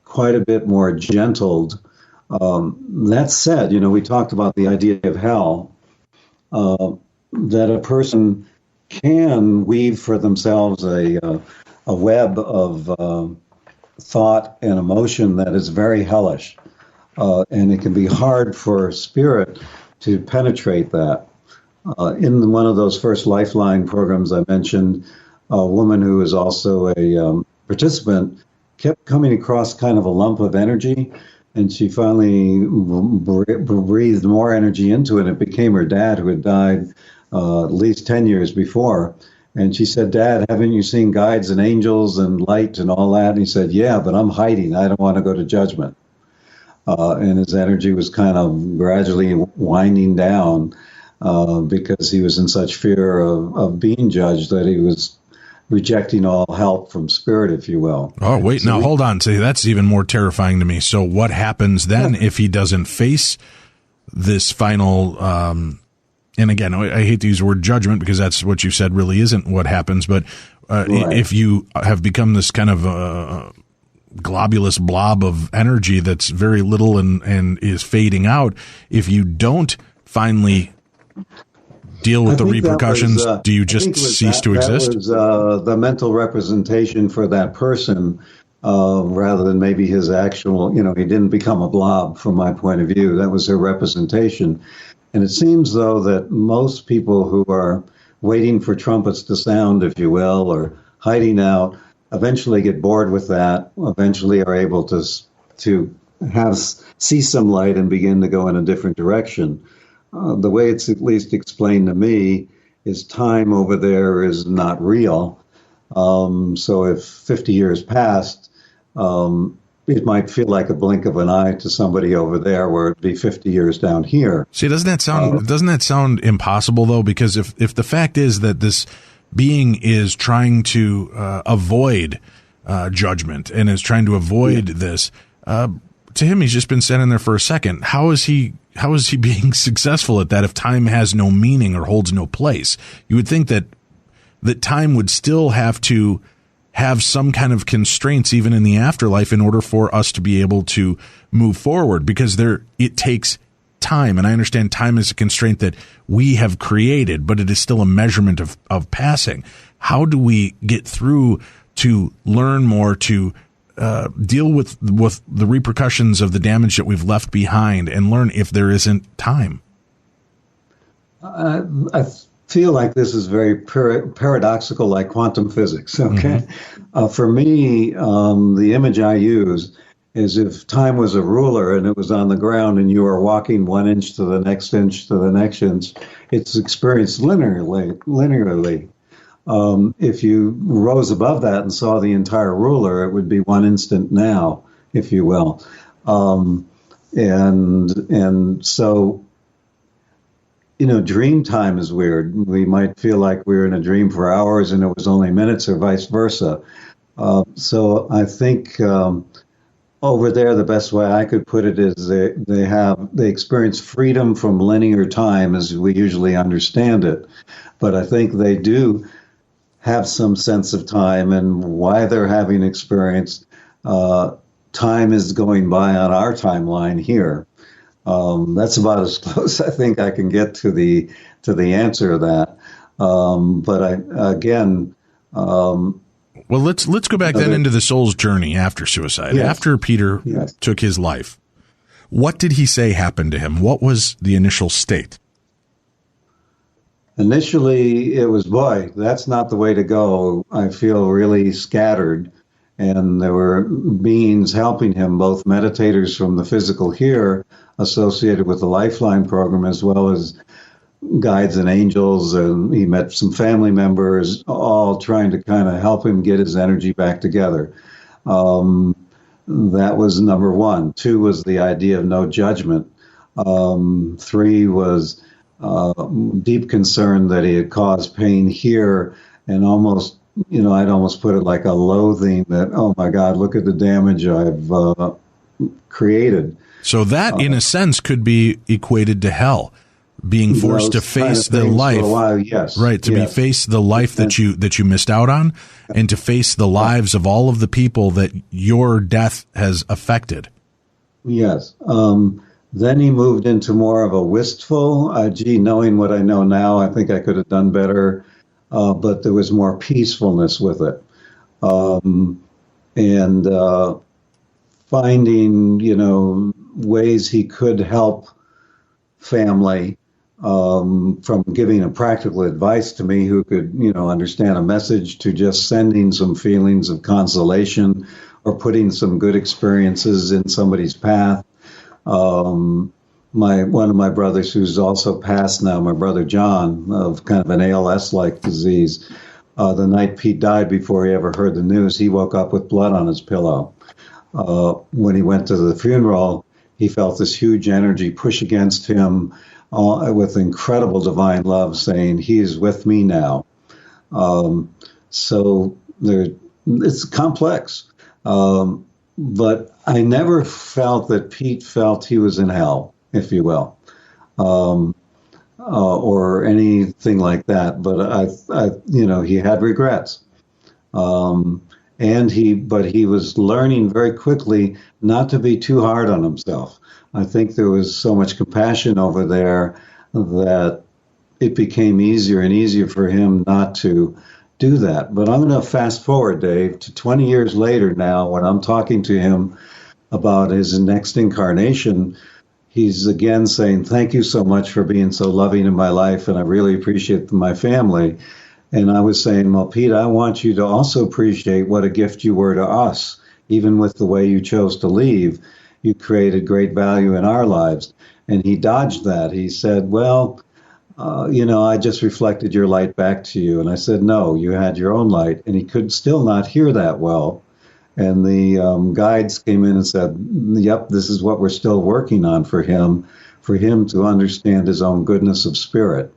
quite a bit more gentled. That said, we talked about the idea of hell, that a person can weave for themselves a web of thought and emotion that is very hellish. And it can be hard for spirit to penetrate that. In one of those first Lifeline programs I mentioned, a woman who is also a participant kept coming across kind of a lump of energy, and she finally breathed more energy into it. It became her dad, who had died at least 10 years before. And she said, "Dad, haven't you seen guides and angels and light and all that?" And he said, "Yeah, but I'm hiding. I don't want to go to judgment." And his energy was kind of gradually winding down because he was in such fear of being judged that he was rejecting all help from spirit, if you will. Oh, wait, now hold on. See, that's even more terrifying to me. So what happens then if he doesn't face this final, and again, I hate to use the word judgment because that's what you said really isn't what happens, but Right. if you have become this kind of globulous blob of energy that's very little and is fading out, if you don't finally deal with the repercussions, do you just cease to exist? That was the mental representation for that person, rather than maybe his actual, he didn't become a blob from my point of view. That was her representation. And it seems, though, that most people who are waiting for trumpets to sound, if you will, or hiding out, eventually get bored with that, eventually are able to see some light and begin to go in a different direction. The way it's at least explained to me is time over there is not real. So if 50 years passed, it might feel like a blink of an eye to somebody over there, where it'd be 50 years down here. See, doesn't that sound impossible though? Because if the fact is that this being is trying to avoid judgment and is trying to avoid this, to him, he's just been standing there for a second. How is he being successful at that if time has no meaning or holds no place? You would think that time would still have to have some kind of constraints even in the afterlife in order for us to be able to move forward, because it takes time. And I understand time is a constraint that we have created, but it is still a measurement of passing. How do we get through to learn more, to deal with the repercussions of the damage that we've left behind, and learn if there isn't time? I feel like this is very paradoxical, like quantum physics. Okay, for me, the image I use is if time was a ruler and it was on the ground and you were walking 1 inch to the next inch to the next inch, it's experienced linearly. If you rose above that and saw the entire ruler, it would be 1 instant now, if you will. And so, dream time is weird. We might feel like we were in a dream for hours and it was only minutes, or vice versa. So I think over there, the best way I could put it is they experience freedom from linear time as we usually understand it. But I think they do have some sense of time, and why they're having experience. Time is going by on our timeline here. That's about as close I think I can get to the answer of that. Well, let's go back then into the soul's journey after suicide. Yes. After Peter took his life, what did he say happened to him? What was the initial state? Initially, it was, boy, that's not the way to go. I feel really scattered. And there were beings helping him, both meditators from the physical here associated with the Lifeline program, as well as guides and angels. And he met some family members, all trying to kind of help him get his energy back together. That was number one. 2 was the idea of no judgment. 3 was deep concern that he had caused pain here, and almost, I'd almost put it like a loathing that, oh my God, look at the damage I've created. So that, in a sense, could be equated to hell, being forced to face the life. For a while, yes. Right, to be face the life that you missed out on, and to face the lives of all of the people that your death has affected. Yes. Then he moved into more of a wistful, knowing what I know now, I think I could have done better, but there was more peacefulness with it. And finding, ways he could help family, from giving a practical advice to me who could, understand a message, to just sending some feelings of consolation or putting some good experiences in somebody's path. One of my brothers, who's also passed now, my brother John, of kind of an ALS-like disease, the night Pete died, before he ever heard the news, he woke up with blood on his pillow. When he went to the funeral, he felt this huge energy push against him, with incredible divine love, saying, "He is with me now." So it's complex. But I never felt that Pete felt he was in hell, if you will, or anything like that. But he had regrets. But he was learning very quickly not to be too hard on himself. I think there was so much compassion over there that it became easier and easier for him not to do that. But I'm going to fast forward, Dave, to 20 years later now, when I'm talking to him about his next incarnation. He's again saying, "Thank you so much for being so loving in my life, and I really appreciate my family." And I was saying, "Well, Pete, I want you to also appreciate what a gift you were to us. Even with the way you chose to leave, you created great value in our lives." And he dodged that. He said, "Well, I just reflected your light back to you." And I said, "No, you had your own light." And he could still not hear that well. And the guides came in and said, "Yep, this is what we're still working on for him to understand his own goodness of spirit."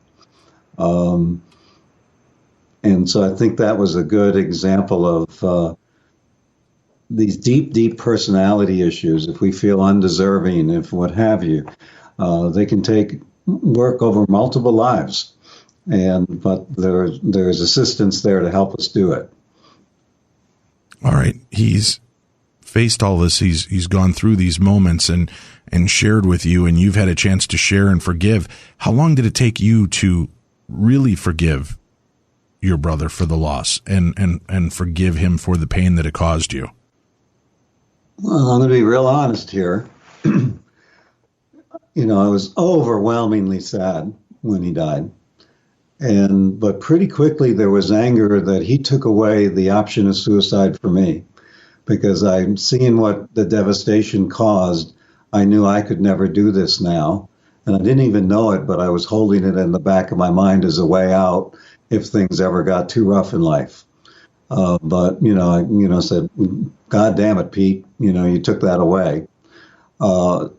And so I think that was a good example of these deep, deep personality issues. If we feel undeserving, if what have you, they can take work over multiple lives. But there's assistance there to help us do it. All right. He's faced all this. He's gone through these moments and shared with you, and you've had a chance to share and forgive. How long did it take you to really forgive your brother for the loss and forgive him for the pain that it caused you? Well, I'm going to be real honest here. I was overwhelmingly sad when he died. But pretty quickly there was anger that he took away the option of suicide for me, because I'm seeing what the devastation caused. I knew I could never do this now. And I didn't even know it, but I was holding it in the back of my mind as a way out if things ever got too rough in life. But I said, "God damn it, Pete, you took that away."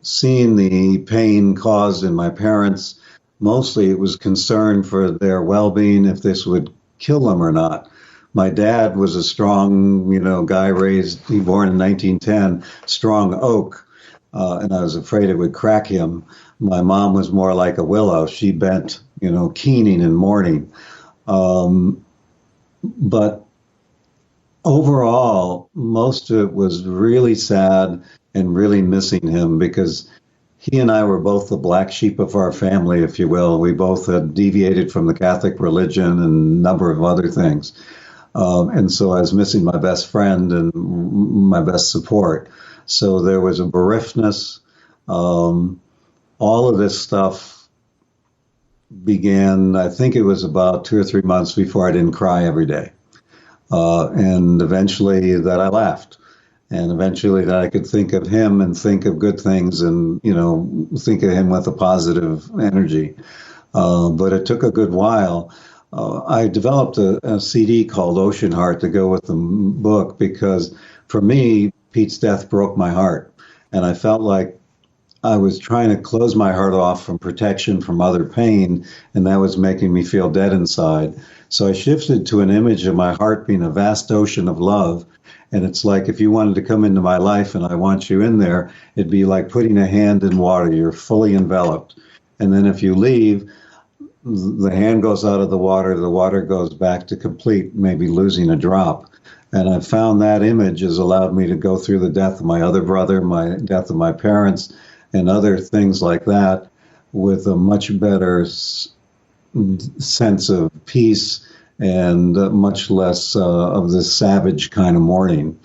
Seeing the pain caused in my parents, mostly it was concern for their well-being, if this would kill them or not. My dad was a strong, guy he born in 1910, strong oak, and I was afraid it would crack him. My mom was more like a willow. She bent, keening and mourning. But overall, most of it was really sad and really missing him, because he and I were both the black sheep of our family, if you will. We both had deviated from the Catholic religion and a number of other things. And so I was missing my best friend and my best support. So there was a bereftness. All of this stuff began, I think it was about 2 or 3 months before I didn't cry every day. And eventually that I laughed. And eventually that I could think of him and think of good things and, think of him with a positive energy. But it took a good while. I developed a CD called Ocean Heart to go with the book, because for me, Pete's death broke my heart. And I felt like I was trying to close my heart off from protection from other pain, and that was making me feel dead inside. So I shifted to an image of my heart being a vast ocean of love. And it's like if you wanted to come into my life and I want you in there, it'd be like putting a hand in water. You're fully enveloped. And then if you leave, the hand goes out of the water goes back to complete, maybe losing a drop. And I found that image has allowed me to go through the death of my other brother, my death of my parents, and other things like that with a much better sense of peace and much less of this savage kind of mourning.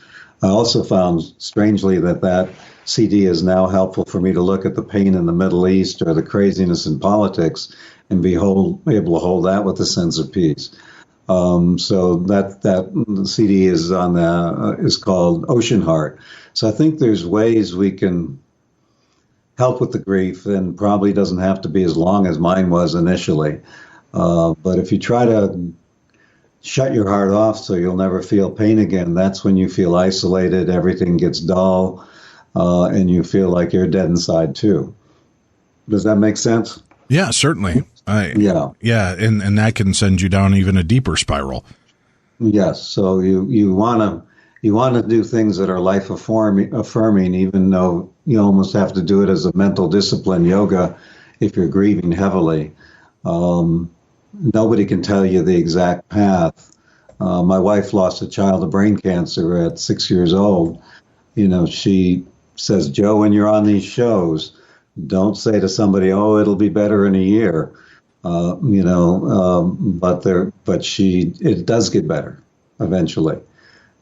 I also found, strangely, that CD is now helpful for me to look at the pain in the Middle East or the craziness in politics and be able to hold that with a sense of peace. So that CD is is called Ocean Heart. So I think there's ways we can help with the grief, and probably doesn't have to be as long as mine was initially. But if you try to shut your heart off so you'll never feel pain again, that's when you feel isolated, everything gets dull, and you feel like you're dead inside too. Does that make sense? Yeah, certainly. Yeah, and that can send you down even a deeper spiral. Yes. So you want to do things that are life affirming, even though you almost have to do it as a mental discipline, yoga, if you're grieving heavily. Nobody can tell you the exact path. My wife lost a child to brain cancer at 6 years old. She says, Joe, when you're on these shows, don't say to somebody, "Oh, it'll be better in a year." But it does get better eventually.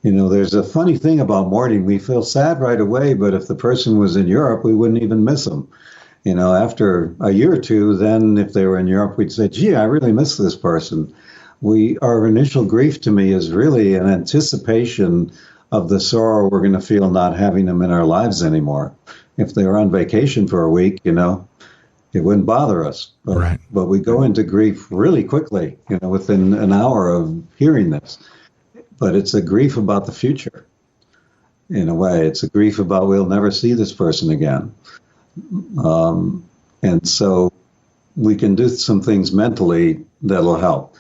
There's a funny thing about mourning. We feel sad right away, but if the person was in Europe, we wouldn't even miss them. After a year or two, then if they were in Europe, we'd say, "Gee, I really miss this person." Our initial grief to me is really an anticipation of the sorrow we're going to feel not having them in our lives anymore. If they were on vacation for a week, it wouldn't bother us. Right. But we go into grief really quickly, within an hour of hearing this. But it's a grief about the future. In a way, it's a grief about we'll never see this person again. And so we can do some things mentally that'll help,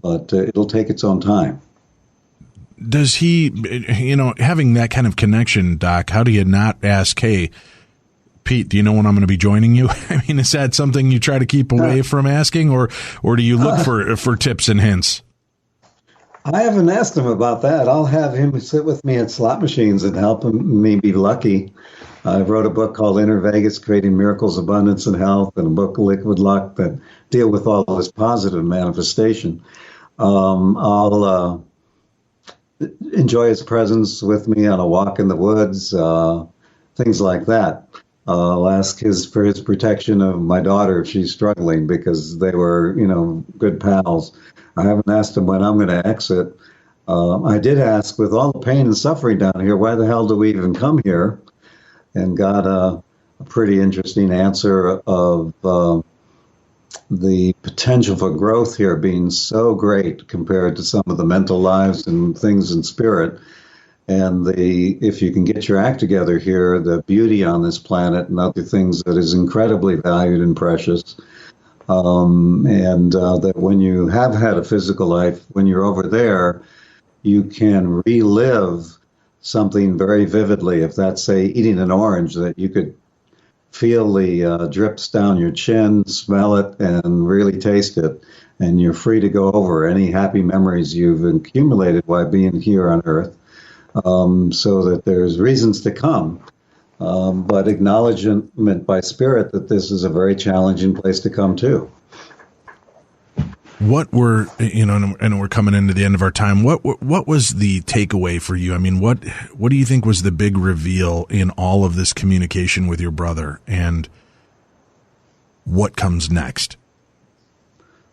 but it'll take its own time. Does he, having that kind of connection, Doc, how do you not ask, "Hey, Pete, do you know when I'm going to be joining you?" I mean, is that something you try to keep away from asking, or do you look for tips and hints? I haven't asked him about that. I'll have him sit with me at slot machines and help me be lucky. I wrote a book called Inner Vegas, Creating Miracles, Abundance, and Health, and a book, Liquid Luck, that deal with all this positive manifestation. I'll enjoy his presence with me on a walk in the woods, things like that. I'll ask for his protection of my daughter if she's struggling, because they were, good pals. I haven't asked him when I'm going to exit. I did ask, with all the pain and suffering down here, why the hell do we even come here? And got a pretty interesting answer of the potential for growth here being so great compared to some of the mental lives and things in spirit. And if you can get your act together here, the beauty on this planet and other things that is incredibly valued and precious. That when you have had a physical life, when you're over there, you can relive something very vividly. If that's, say, eating an orange, that you could feel the drips down your chin, smell it, and really taste it. And you're free to go over any happy memories you've accumulated while being here on Earth, so that there's reasons to come. But acknowledgement by spirit that this is a very challenging place to come to. What were, and we're coming into the end of our time. What was the takeaway for you? I mean, what do you think was the big reveal in all of this communication with your brother, and what comes next?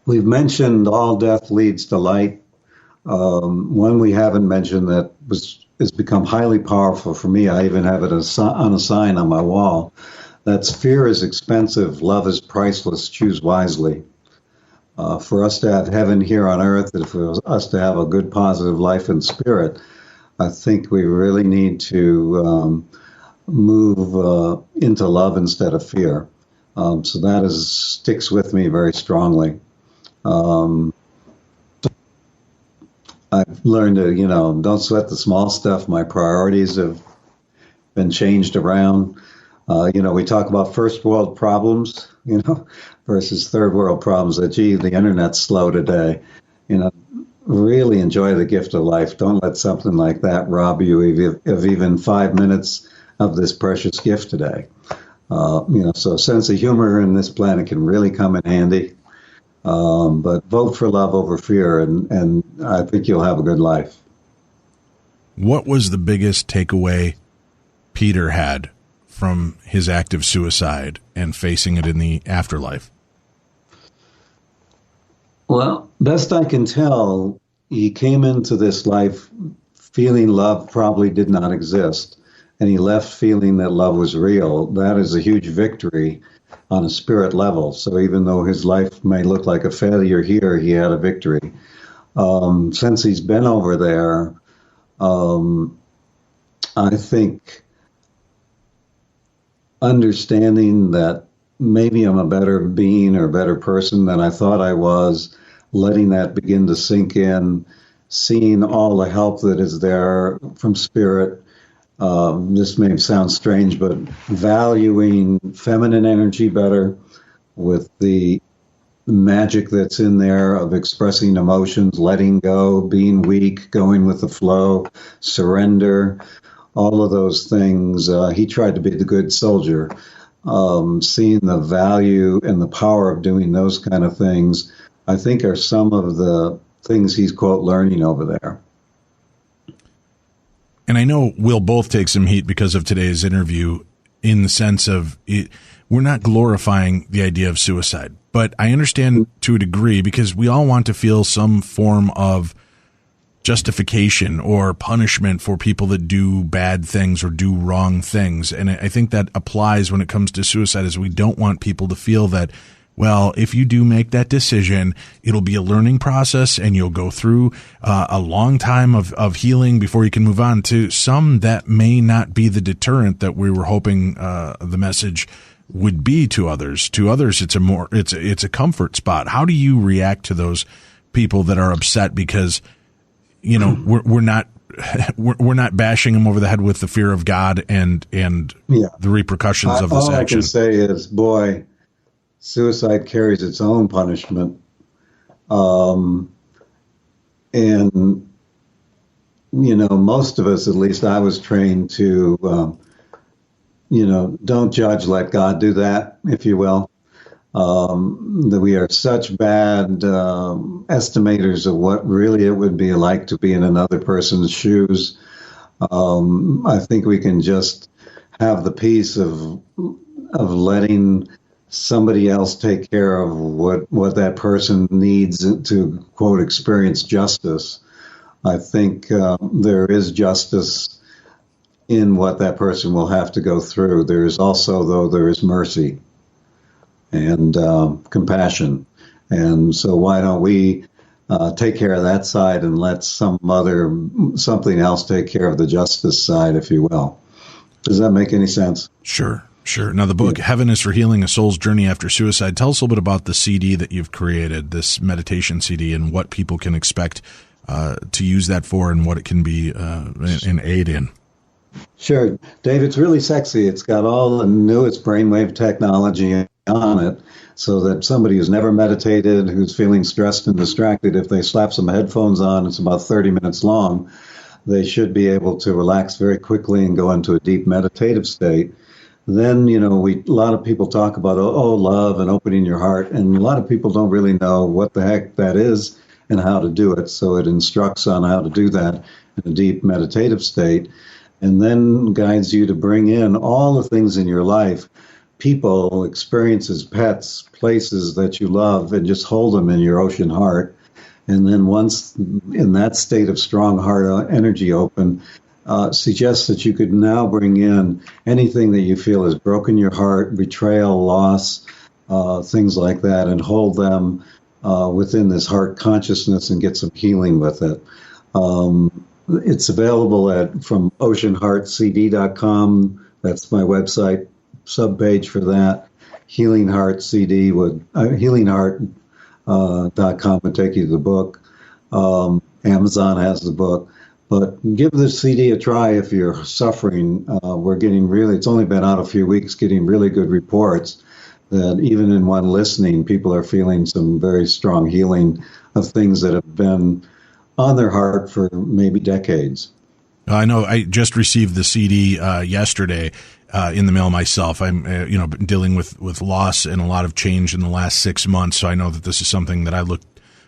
We've mentioned all death leads to light. One we haven't mentioned that has become highly powerful for me. I even have it on a sign on my wall. That's fear is expensive, love is priceless, choose wisely. For us to have heaven here on earth, and for us to have a good, positive life in spirit, I think we really need to move into love instead of fear. So that sticks with me very strongly. I've learned to, don't sweat the small stuff. My priorities have been changed around. We talk about first world problems, versus third world problems. That, gee, the internet's slow today. Really enjoy the gift of life. Don't let something like that rob you of even 5 minutes of this precious gift today. So a sense of humor in this planet can really come in handy. But vote for love over fear, and I think you'll have a good life. What was the biggest takeaway Peter had from his act of suicide and facing it in the afterlife? Well, best I can tell, he came into this life feeling love probably did not exist, and he left feeling that love was real. That is a huge victory on a spirit level. So even though his life may look like a failure here, he had a victory. Since he's been over there, I think understanding that maybe I'm a better being or a better person than I thought I was, letting that begin to sink in, seeing all the help that is there from spirit. This may sound strange, but valuing feminine energy better with the magic that's in there of expressing emotions, letting go, being weak, going with the flow, surrender, all of those things. He tried to be the good soldier. Seeing the value and the power of doing those kind of things, I think, are some of the things he's, quote, learning over there. And I know we'll both take some heat because of today's interview, in the sense of we're not glorifying the idea of suicide, but I understand to a degree, because we all want to feel some form of justification or punishment for people that do bad things or do wrong things. And I think that applies when it comes to suicide, is we don't want people to feel that, well, if you do make that decision, it'll be a learning process and you'll go through a long time of healing before you can move on. To some, that may not be the deterrent that we were hoping the message would be to others. To others, it's a comfort spot. How do you react to those people that are upset because, we're not bashing them over the head with the fear of God and the repercussions of this action? All I can say is, boy, suicide carries its own punishment. And, most of us, at least I was trained to, don't judge, let God do that, if you will. That we are such bad estimators of what really it would be like to be in another person's shoes. I think we can just have the peace of letting somebody else take care of what that person needs to, quote, experience justice. I think there is justice in what that person will have to go through. There is also, though, there is mercy and compassion. And so why don't we take care of that side and let something else take care of the justice side, if you will. Does that make any sense? Sure. Now, the book, Heaven is for Healing, A Soul's Journey After Suicide. Tell us a little bit about the CD that you've created, this meditation CD, and what people can expect to use that for and what it can be an aid in. Sure. Dave, it's really sexy. It's got all the newest brainwave technology on it, so that somebody who's never meditated, who's feeling stressed and distracted, if they slap some headphones on, it's about 30 minutes long, they should be able to relax very quickly and go into a deep meditative state. Then, a lot of people talk about, love and opening your heart, and a lot of people don't really know what the heck that is and how to do it. So it instructs on how to do that in a deep meditative state, and then guides you to bring in all the things in your life, people, experiences, pets, places that you love, and just hold them in your ocean heart. And then once in that state of strong heart energy open, suggests that you could now bring in anything that you feel has broken your heart, betrayal, loss, things like that, and hold them within this heart consciousness and get some healing with it. It's available from oceanheartcd.com, That's my website subpage for that. Healing Heart CD would healingheart.com would take you to the book. Amazon has the book. But give the CD a try if you're suffering. We're getting it's only been out a few weeks, getting really good reports that even in one listening, people are feeling some very strong healing of things that have been on their heart for maybe decades. I know I just received the CD yesterday in the mail myself. I'm been dealing with loss and a lot of change in the last 6 months, so I know that this is something that I look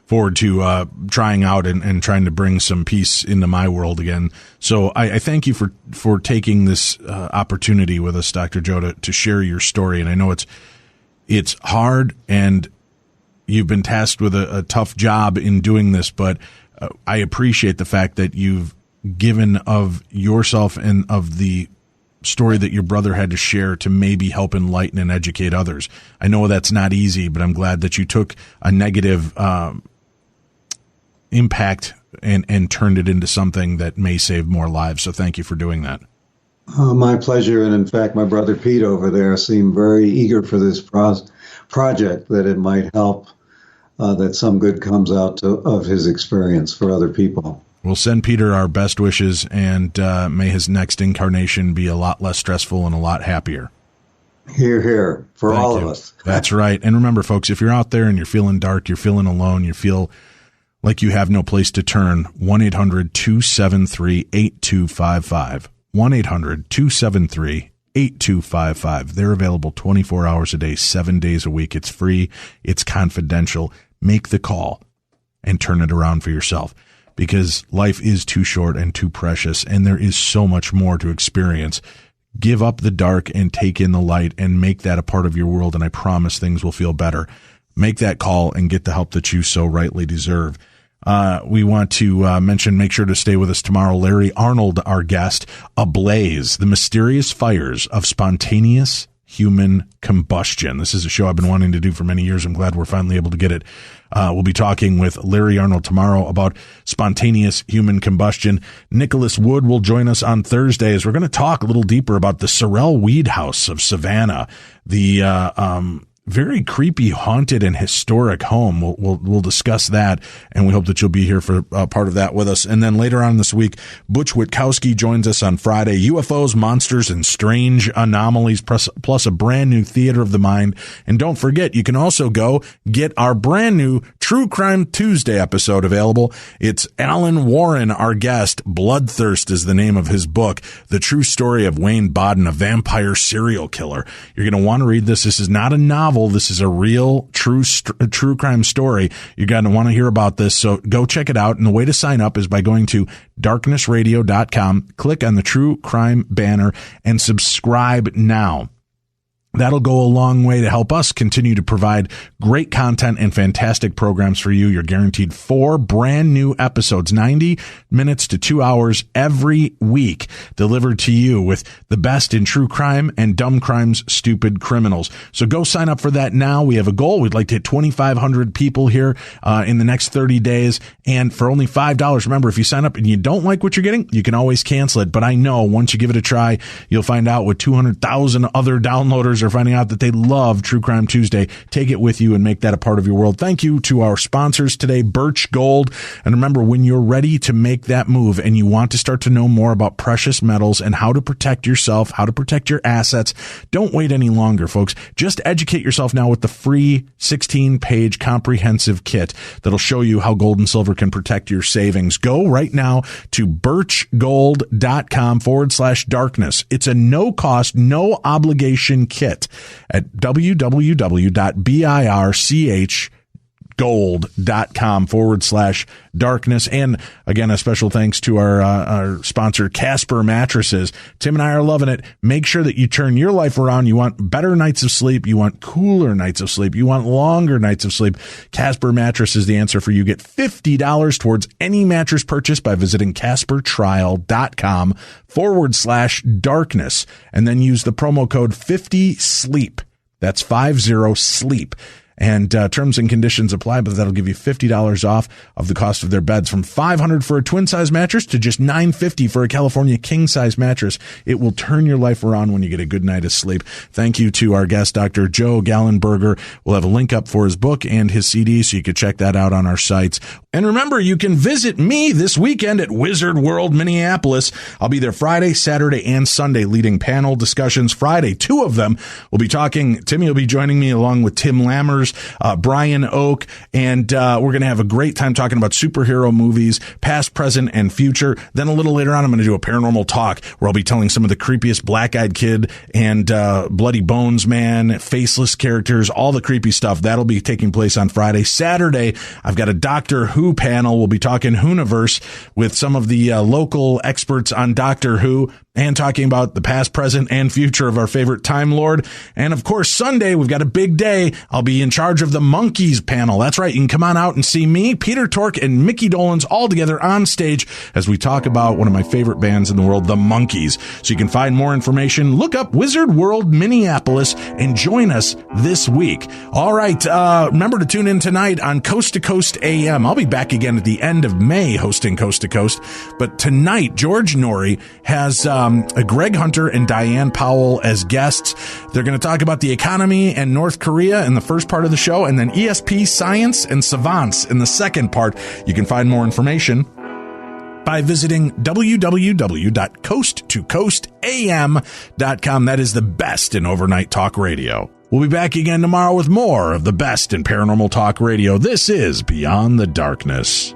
forward to trying out and trying to bring some peace into my world again. So I thank you for taking this opportunity with us, Dr. Joe, to share your story. And I know it's hard and you've been tasked with a tough job in doing this, but I appreciate the fact that you've given of yourself and of the story that your brother had to share to maybe help enlighten and educate others. I know that's not easy, but I'm glad that you took a negative impact and turned it into something that may save more lives. So thank you for doing that. My pleasure. And in fact, my brother Pete over there seemed very eager for this project, that it might help, that some good comes out of his experience for other people. We'll send Peter our best wishes, and may his next incarnation be a lot less stressful and a lot happier. Hear, hear, for all of us. That's right. And remember, folks, if you're out there and you're feeling dark, you're feeling alone, you feel like you have no place to turn, 1-800-273-8255. 1-800-273-8255. They're available 24 hours a day, 7 days a week. It's free. It's confidential. Make the call and turn it around for yourself, because life is too short and too precious, and there is so much more to experience. Give up the dark and take in the light and make that a part of your world, and I promise things will feel better. Make that call and get the help that you so rightly deserve. We want to mention, make sure to stay with us tomorrow. Larry Arnold, our guest, Ablaze, the mysterious fires of spontaneous human combustion. This is a show I've been wanting to do for many years. I'm glad we're finally able to get it. We'll be talking with Larry Arnold tomorrow about spontaneous human combustion. Nicholas Wood will join us on Thursday as we're going to talk a little deeper about the Sorrel Weed House of Savannah, the very creepy, haunted, and historic home. We'll discuss that, and we hope that you'll be here for part of that with us. And then later on this week, Butch Witkowski joins us on Friday. UFOs, monsters, and strange anomalies, plus a brand new Theater of the Mind. And don't forget, you can also go get our brand new True Crime Tuesday episode available. It's Alan Warren, our guest. Bloodthirst is the name of his book, The True Story of Wayne Bodden, a vampire serial killer. You're going to want to read this. This is not a novel. This is a real true crime story. You're going to want to hear about this, so go check it out. And the way to sign up is by going to darknessradio.com, click on the True Crime banner, and subscribe now. That'll go a long way to help us continue to provide great content and fantastic programs for you. You're guaranteed 4 brand new episodes, 90 minutes to 2 hours every week, delivered to you with the best in true crime and dumb crimes, stupid criminals. So go sign up for that now. We have a goal. We'd like to hit 2,500 people here in the next 30 days. And for only $5, remember, if you sign up and you don't like what you're getting, you can always cancel it. But I know once you give it a try, you'll find out with 200,000 other downloaders are finding out that they love True Crime Tuesday. Take it with you and make that a part of your world. Thank you to our sponsors today, Birch Gold. And remember, when you're ready to make that move and you want to start to know more about precious metals and how to protect yourself, how to protect your assets, don't wait any longer, folks. Just educate yourself now with the free 16-page comprehensive kit that'll show you how gold and silver can protect your savings. Go right now to birchgold.com/darkness. It's a no-cost, no-obligation kit at www.birchgold.com/darkness. And again, a special thanks to our sponsor, Casper Mattresses. Tim and I are loving it. Make sure that you turn your life around. You want better nights of sleep. You want cooler nights of sleep. You want longer nights of sleep. Casper Mattress is the answer for you. Get $50 towards any mattress purchase by visiting CasperTrial.com/darkness, and then use the promo code 50SLEEP. That's 50SLEEP. and terms and conditions apply, but that'll give you $50 off of the cost of their beds, from $500 for a twin-size mattress to just $950 for a California king-size mattress. It will turn your life around when you get a good night of sleep. Thank you to our guest, Dr. Joe Gallenberger. We'll have a link up for his book and his CD, so you can check that out on our sites. And remember, you can visit me this weekend at Wizard World Minneapolis. I'll be there Friday, Saturday, and Sunday leading panel discussions. Friday, 2 of them. We'll be talking, Timmy will be joining me along with Tim Lammers, Brian Oak, and we're going to have a great time talking about superhero movies, past, present, and future. Then a little later on, I'm going to do a paranormal talk where I'll be telling some of the creepiest Black-Eyed Kid and Bloody Bones Man, faceless characters, all the creepy stuff. That'll be taking place on Friday. Saturday, I've got a Doctor Who panel. We'll be talking Whoniverse with some of the local experts on Doctor Who, and talking about the past, present, and future of our favorite Time Lord. And of course, Sunday, we've got a big day. I'll be in charge of the Monkees panel. That's right. You can come on out and see me, Peter Tork, and Mickey Dolenz all together on stage as we talk about one of my favorite bands in the world, the Monkees. So you can find more information. Look up Wizard World Minneapolis and join us this week. All right. Remember to tune in tonight on Coast to Coast AM. I'll be back again at the end of May hosting Coast to Coast. But tonight, George Norrie has Greg Hunter and Diane Powell as guests. They're going to talk about the economy and North Korea in the first part of the show, and then ESP Science and Savants in the second part. You can find more information by visiting www.coasttocoastam.com. That is the best in overnight talk radio. We'll be back again tomorrow with more of the best in paranormal talk radio. This is Beyond the Darkness.